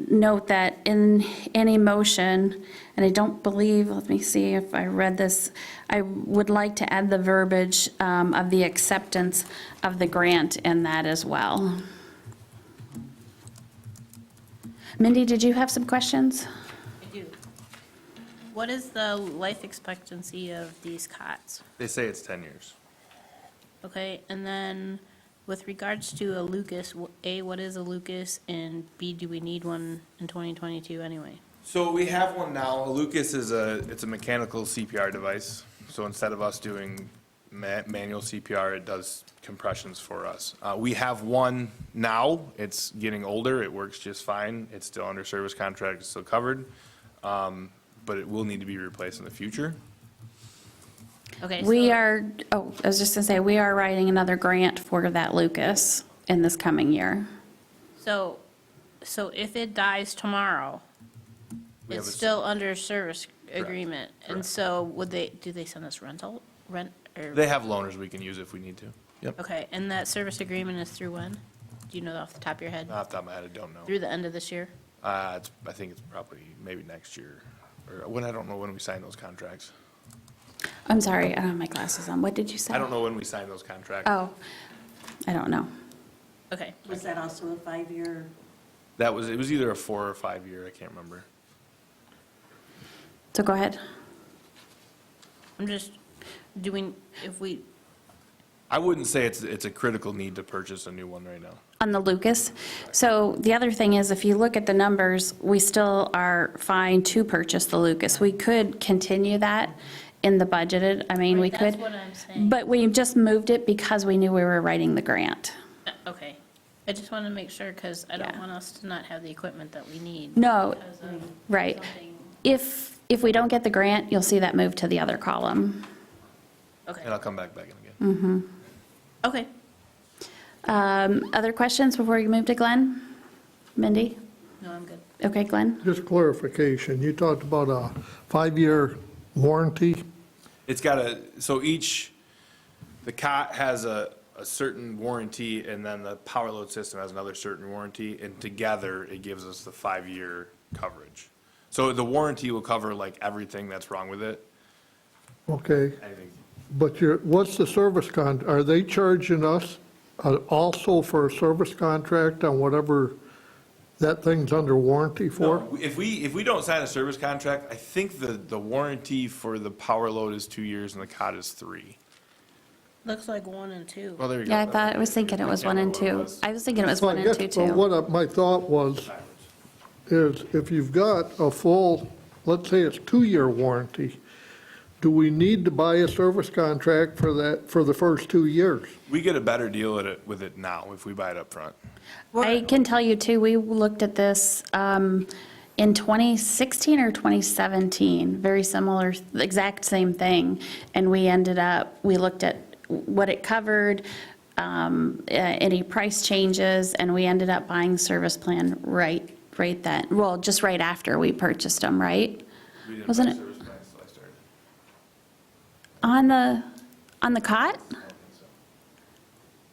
note that in any motion, and I don't believe, let me see if I read this, I would like to add the verbiage of the acceptance of the grant in that as well. Mindy, did you have some questions? I do. What is the life expectancy of these cots? They say it's 10 years. Okay, and then with regards to a Lucas, A, what is a Lucas, and B, do we need one in 2022 anyway? So we have one now. A Lucas is it's a mechanical CPR device. So instead of us doing manual CPR, it does compressions for us. We have one now. It's getting older. It works just fine. It's still under service contract, it's still covered. But it will need to be replaced in the future. Okay, We so- are, I was just gonna say, we are writing another grant for that Lucas in this coming year. So if it dies tomorrow, We have it's a- still under service agreement, and Correct. so do they send us rent, or? They have loaners we can use if we need to. Yep. Okay, and that service agreement is through when? Do you know off the top of your head? Off the top of my head, I don't know. Through the end of this year? I think it's probably maybe next year, or when, I don't know when we sign those contracts. I'm sorry, I don't have my glasses on. What did you say? I don't know when we sign those contracts. Oh, I don't know. Okay, Was that also a 5-year? It was either a 4 or 5 year, I can't remember. So go ahead. I'm just doing, if we, I wouldn't say it's a critical need to purchase a new one right now. On the Lucas. So the other thing is, if you look at the numbers, we still are fine to purchase the Lucas. We could continue that in the budgeted, I mean, we Right, could. that's what I'm saying. But we just moved it because we knew we were writing the grant. okay. I just want to make sure, because I don't Yeah. want us to not have the equipment that we need. No, because of right. something- If we don't get the grant, you'll see that move to the other column. Okay, And I'll come back in again. okay. Other questions before we move to Glenn? Mindy? No, I'm good. Okay, Glenn? Just clarification, you talked about a 5-year warranty. It's got the cot has a certain warranty, and then the power load system has another certain warranty, and together it gives us the 5-year coverage. So the warranty will cover like everything that's wrong with it, Okay, anything. but what's the service are they charging us also for a service contract on whatever that thing's under warranty for? No, if we don't sign a service contract, I think the warranty for the power load is 2 years and the cot is 3. Looks like 1 and 2. Well, there you go. Yeah, I was thinking it was 1 and 2. I was thinking it was 1 and 2, But too. what my thought was, is if you've got a full, let's say it's 2-year warranty, do we need to buy a service contract for that, for the first 2 years? We get a better deal with it now if we buy it up front. I can tell you, too, we looked at this in 2016 or 2017, very similar, the exact same thing. And we looked at what it covered, any price changes, and we ended up buying service plan right then. Well, just right after we purchased them, right? We didn't Wasn't buy it- service plans till I started. On the cot? I don't think so.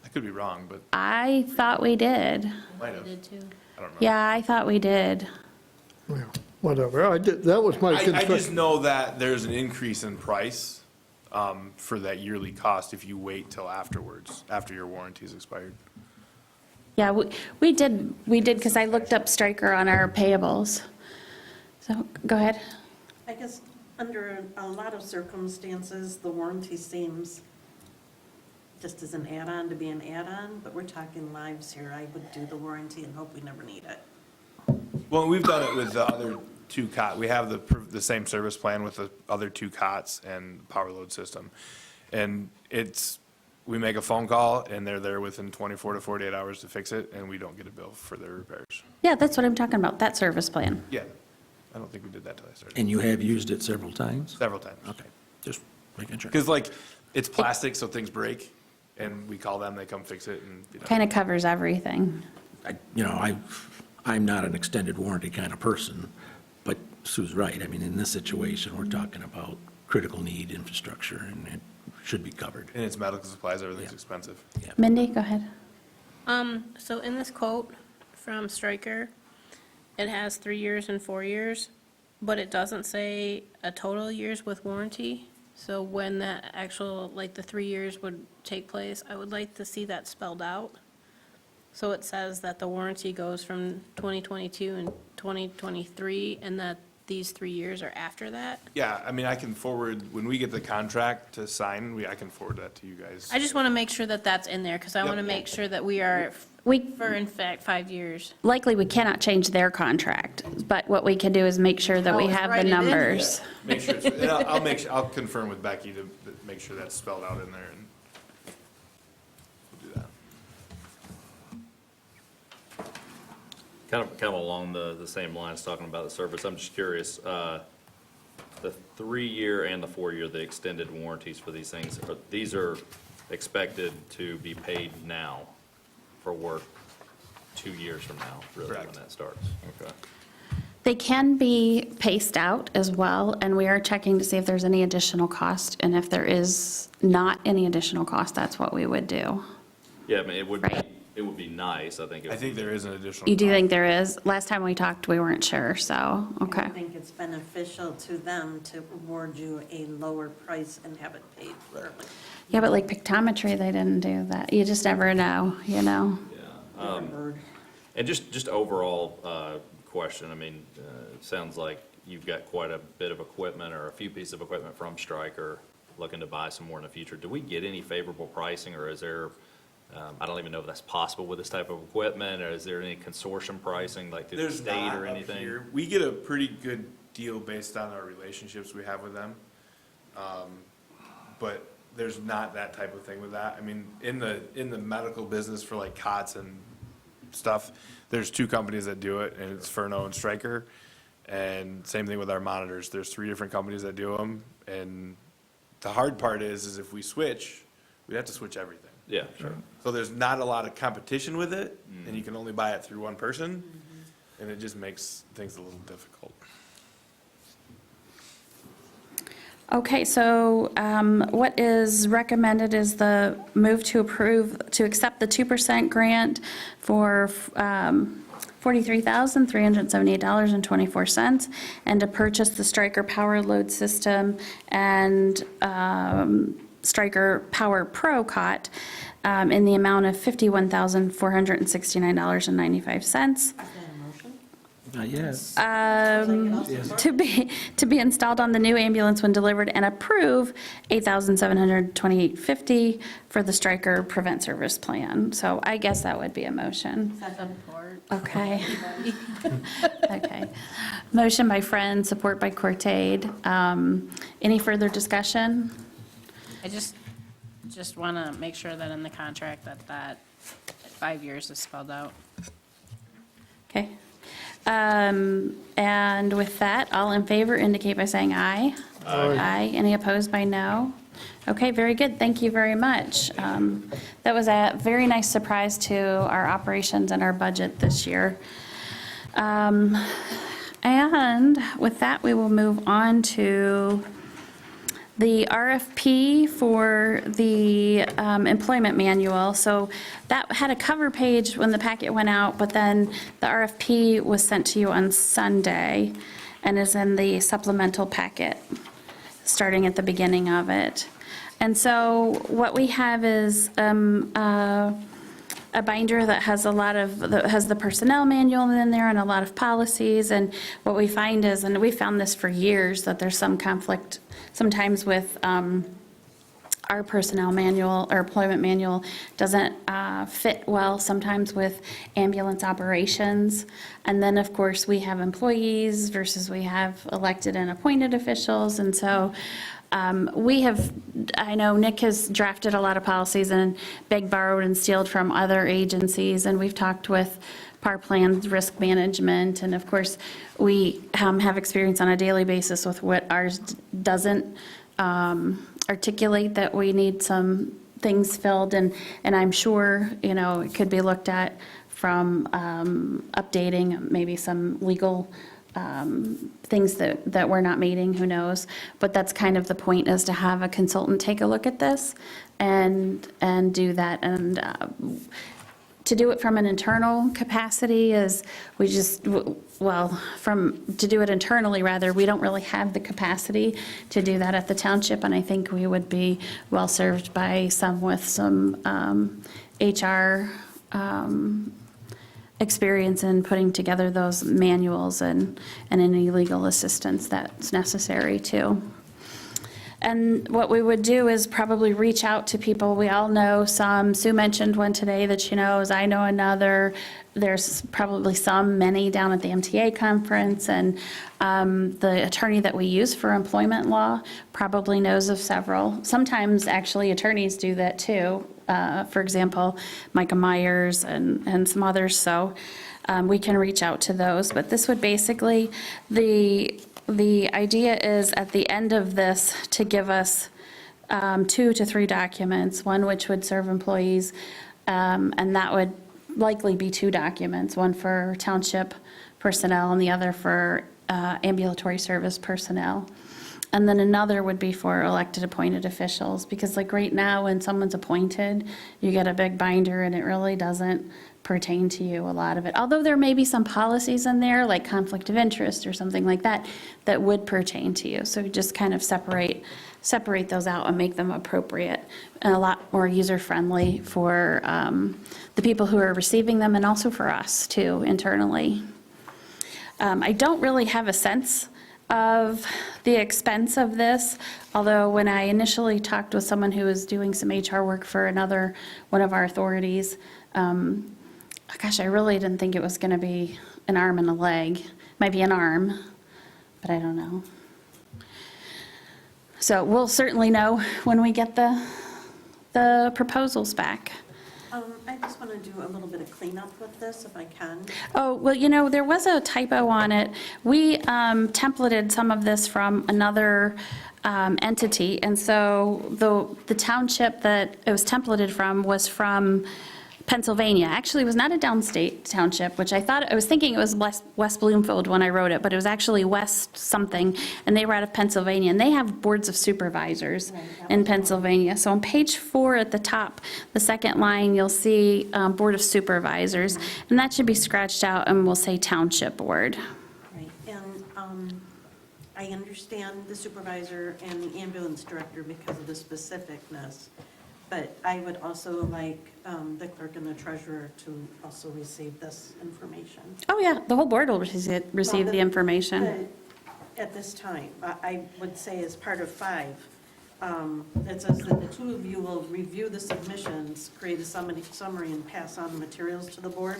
I could be wrong, but I thought we did. might have. Did too. I don't know. Yeah, I thought we did. Well, whatever, that was my I just concern. know that there's an increase in price for that yearly cost if you wait till afterwards, after your warranty's expired. Yeah, we did, because I looked up Stryker on our payables. So, go ahead. I guess under a lot of circumstances, the warranty seems just as an add-on to be an add-on, but we're talking lives here. I would do the warranty and hope we never need it. Well, we've done it with the other two we have the same service plan with the other two cots and power load system. And we make a phone call and they're there within 24 to 48 hours to fix it, and we don't get a bill for their repairs. Yeah, that's what I'm talking about, that service plan. Yeah, I don't think we did that till I started. And you have used it several times? Several times. Okay, just making sure. Because like, it's plastic, so things break, and we call them, they come fix it, and, you know. Kind of covers everything. I'm not an extended warranty kind of person, but Sue's right. I mean, in this situation, we're talking about critical need infrastructure, and it should be covered. And it's medical supplies, everything's Yeah. expensive. Mindy, go ahead. So in this quote from Stryker, it has 3 years and 4 years, but it doesn't say a total years with warranty. So when that actual, like the 3 years would take place, I would like to see that spelled out. So it says that the warranty goes from 2022 and 2023, and that these 3 years are after that. Yeah, I mean, I can forward, when we get the contract to sign, I can forward that to you guys. I just want to make sure that that's in there, because I want to Yep. make sure that we are, for in fact, 5 years. Likely, we cannot change their contract, but what we can do is make sure that we Oh, have write the it in here. numbers. Make sure, and I'll confirm with Becky to make sure that's spelled out in there, and we'll do that. Kind of along the same lines, talking about the service, I'm just curious, the 3-year and the 4-year, the extended warranties for these things, these are expected to be paid now for work 2 years from now, really, when Correct. that starts? Okay. They can be paced out as well, and we are checking to see if there's any additional cost, and if there is not any additional cost, that's what we would do. Yeah, I mean, it would Right. be nice, I think. I think there is an additional. You do cost. think there is? Last time we talked, we weren't sure, so, okay. I think it's beneficial to them to award you a lower price and have it paid early. Yeah, but like pictometry, they didn't do that. You just never know, you know? Yeah. Bird. And just overall question, I mean, it sounds like you've got quite a bit of equipment or a few pieces of equipment from Stryker, looking to buy some more in the future. Do we get any favorable pricing, or is there, I don't even know if that's possible with this type of equipment, or is there any consortium pricing, like through the There's state not or up anything? here. We get a pretty good deal based on our relationships we have with them. But there's not that type of thing with that. I mean, in the medical business for like cots and stuff, there's 2 companies that do it, and it's Furno and Stryker. And same thing with our monitors. There's 3 different companies that do them. And the hard part is if we switch, we'd have to switch everything. Yeah, sure. So there's not a lot of competition with it, and you can only buy it through one person, and it just makes things a little difficult. Okay, so what is recommended is the move to accept the 2% grant for $43,378.24, and to purchase the Stryker Power Load System and Stryker Power Pro cot in the amount of $51,469.95. Not yet. To be installed on the new ambulance when delivered, and approve $8,728.50 for the Stryker Prevent Service Plan. So I guess that would be a motion. Support. Okay. Okay. Motion by Friend, support by Cortade. Any further discussion? I just want to make sure that in the contract that 5 years is spelled out. Okay. And with that, all in favor indicate by saying aye. Aye. Any opposed by no? Okay, very good. Thank you very much. That was a very nice surprise to our operations and our budget this year. And with that, we will move on to the RFP for the employment manual. So that had a cover page when the packet went out, but then the RFP was sent to you on Sunday and is in the supplemental packet, starting at the beginning of it. And so what we have is a binder that has that has the personnel manual in there and a lot of policies. And what we find is, and we found this for years, that there's some conflict sometimes with our personnel manual or employment manual doesn't fit well sometimes with ambulance operations. And then, of course, we have employees versus we have elected and appointed officials. And so I know Nick has drafted a lot of policies and begged, borrowed, and stealed from other agencies. And we've talked with PAR plans, risk management, and of course, we have experience on a daily basis with what ours doesn't articulate, that we need some things filled, and I'm sure, it could be looked at from updating maybe some legal things that we're not meeting, who knows? But that's kind of the point, is to have a consultant take a look at this and do that. And to do it from an internal capacity is, to do it internally, rather, we don't really have the capacity to do that at the township, and I think we would be well-served by with some HR experience in putting together those manuals and any legal assistance that's necessary too. And what we would do is probably reach out to people. We all know some. Sue mentioned one today that she knows. I know another. There's probably many down at the MTA conference. And the attorney that we use for employment law probably knows of several. Sometimes, actually, attorneys do that too. For example, Micah Myers and some others. So we can reach out to those. But this would basically, the idea is at the end of this to give us 2 to 3 documents, one which would serve employees, and that would likely be 2 documents, one for township personnel and the other for ambulatory service personnel. And then another would be for elected appointed officials, because like right now, when someone's appointed, you get a big binder and it really doesn't pertain to you, a lot of it. Although there may be some policies in there, like conflict of interest or something like that, that would pertain to you. So just kind of separate those out and make them appropriate and a lot more user-friendly for the people who are receiving them, and also for us too, internally. I don't really have a sense of the expense of this, although when I initially talked with someone who was doing some HR work for one of our authorities, gosh, I really didn't think it was going to be an arm and a leg. Might be an arm, but I don't know. So we'll certainly know when we get the proposals back. I just want to do a little bit of cleanup with this, if I can. Oh, well, there was a typo on it. We templated some of this from another entity, and so the township that it was templated from was from Pennsylvania. Actually, it was not a downstate township, which I was thinking it was West Bloomfield when I wrote it, but it was actually West something, and they were out of Pennsylvania, and they have boards of supervisors in Pennsylvania. So on page 4 at the top, the second line, you'll see Board of Supervisors, and that should be scratched out, and we'll say Township Board. Right, and I understand the supervisor and the ambulance director because of the specificness, but I would also like the clerk and the treasurer to also receive this information. Oh, yeah, the whole board will receive the information. But at this time, I would say as part of 5, it says that the 2 of you will review the submissions, create a summary, and pass on the materials to the board.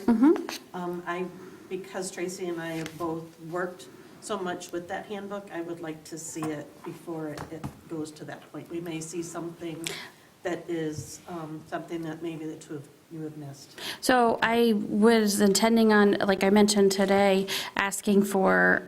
Because Tracy and I have both worked so much with that handbook, I would like to see it before it goes to that point. We may see something that is something that maybe the 2 of you have missed. So I was intending on, like I mentioned today, asking for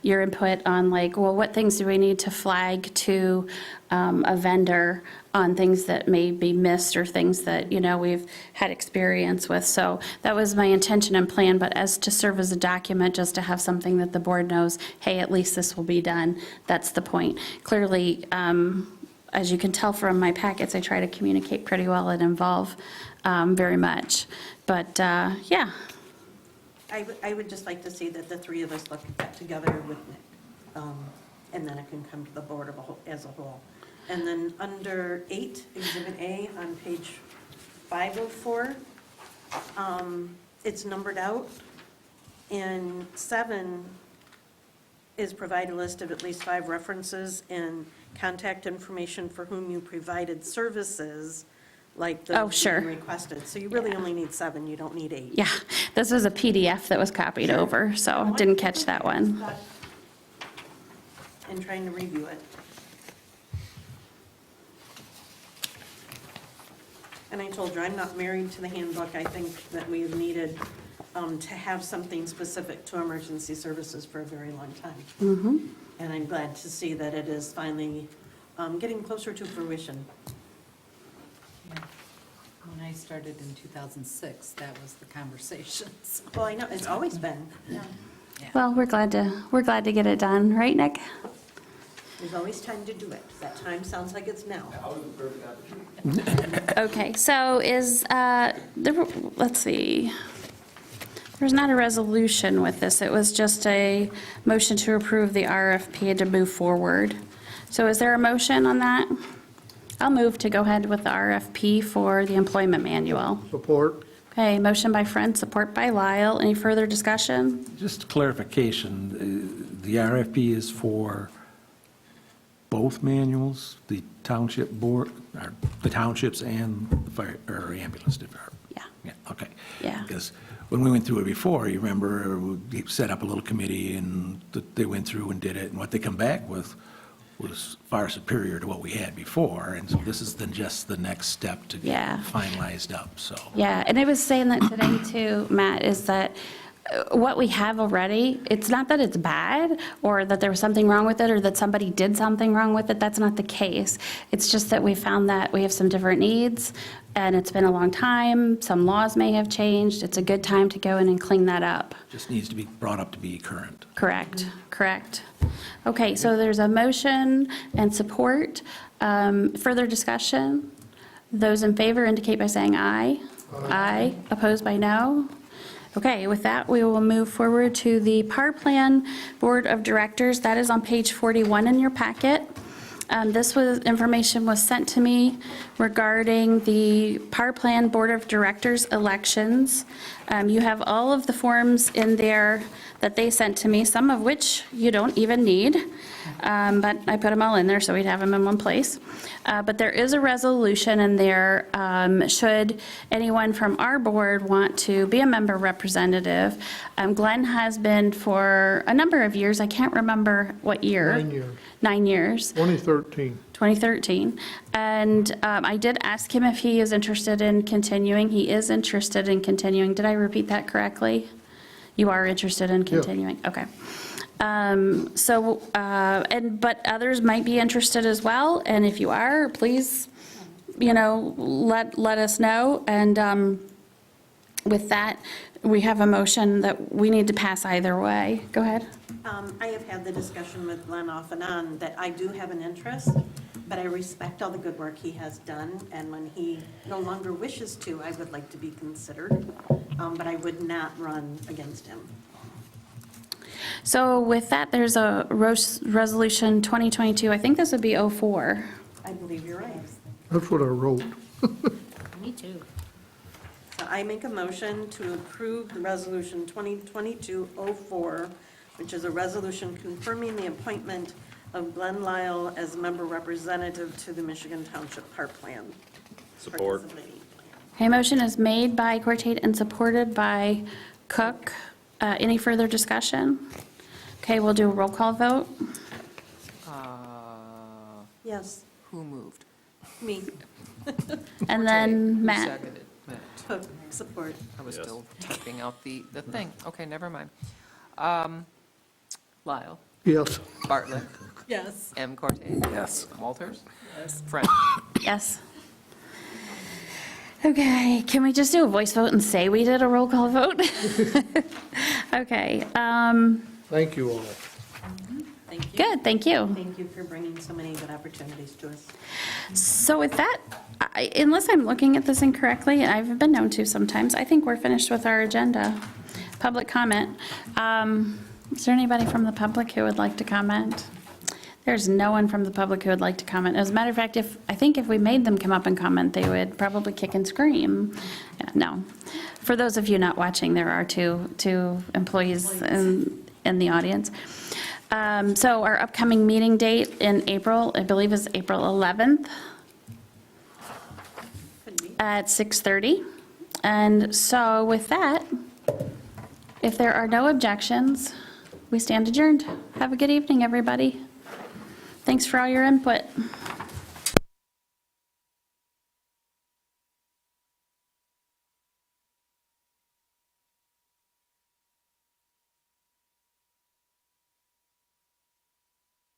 your input on what things do we need to flag to a vendor on things that may be missed or things that, we've had experience with. So that was my intention and plan, but as to serve as a document, just to have something that the board knows, hey, at least this will be done. That's the point. Clearly, as you can tell from my packets, I try to communicate pretty well and involve very much. But, yeah. I would just like to see that the 3 of us look at that together with Nick, and then it can come to the board as a whole. And then under 8, Exhibit A on page 504, it's numbered out. And 7 is provide a list of at least 5 references and contact information for whom you provided services, like Oh, those sure. being requested. So you really only need 7, you don't need 8. Yeah, this was a PDF that was copied over, so didn't catch that one. And trying to review it. And I told her, I'm not married to the handbook. I think that we have needed to have something specific to emergency services for a very long time. And I'm glad to see that it is finally getting closer to fruition. Yeah. When I started in 2006, that was the conversations. Well, I know, it's always been. Well, we're glad to get it done, right, Nick? There's always time to do it. That time sounds like it's now. Okay, so let's see. There's not a resolution with this. It was just a motion to approve the RFP and to move forward. So is there a motion on that? I'll move to go ahead with the RFP for the employment manual. Support. Okay, motion by Friend, support by Lyle. Any further discussion? Just clarification, the RFP is for both manuals, the township board, or the townships and the fire, or ambulance department? Yeah. Yeah, okay. Yeah. Because when we went through it before, you remember, we set up a little committee and they went through and did it, and what they come back with was far superior to what we had before, and so this is then just the next step to Yeah. get finalized up, so. Yeah, and I was saying that today too, Matt, is that what we have already, it's not that it's bad or that there was something wrong with it or that somebody did something wrong with it. That's not the case. It's just that we found that we have some different needs and it's been a long time. Some laws may have changed. It's a good time to go in and clean that up. Just needs to be brought up to be current. Correct, correct. Okay, so there's a motion and support. Further discussion? Those in favor indicate by saying aye. Aye. Opposed by no? Okay, with that, we will move forward to the Power Plan Board of Directors. That is on page 41 in your packet. Information was sent to me regarding the Power Plan Board of Directors elections. You have all of the forms in there that they sent to me, some of which you don't even need, but I put them all in there so we'd have them in one place. But there is a resolution in there, should anyone from our board want to be a member representative. Glenn has been for a number of years, I can't remember what year. 9 years. 9 years. 2013. 2013. And I did ask him if he is interested in continuing. He is interested in continuing. Did I repeat that correctly? You are interested in continuing? Okay. But others might be interested as well. And if you are, please, let us know. And with that, we have a motion that we need to pass either way. Go ahead. I have had the discussion with Glenn off and on that I do have an interest, but I respect all the good work he has done, and when he no longer wishes to, I would like to be considered, but I would not run against him. So with that, there's a resolution 2022, I think this would be 04. I believe you're right. That's what I wrote. Me too. So I make a motion to approve the resolution 2022-04, which is a resolution confirming the appointment of Glenn Lyle as member representative to the Michigan Township Park Plan. Support. Participating plan. Okay, motion is made by Cortate and supported by Cook. Any further discussion? Okay, we'll do a roll call vote. Yes, Who moved? me, And then Who Matt. seconded? Matt. Cook, support. I was Yes. still typing out the thing. Okay, never mind. Lyle, Yes. Bartlett, Yes. M. Corte. Yes. Walters. Yes. Friend. Yes. Okay, can we just do a voice vote and say we did a roll call vote? Okay, Thank you all. Thank you. good, thank you. Thank you for bringing so many good opportunities to us. So with that, unless I'm looking at this incorrectly, I've been known to sometimes, I think we're finished with our agenda. Public comment. Is there anybody from the public who would like to comment? There's no one from the public who would like to comment. As a matter of fact, I think if we made them come up and comment, they would probably kick and scream. Yeah, no. For those of you not watching, there are two employees in the audience. So our upcoming meeting date in April, I believe, is April 11th at 6:30. And so with that, if there are no objections, we stand adjourned. Have a good evening, everybody. Thanks for all your input.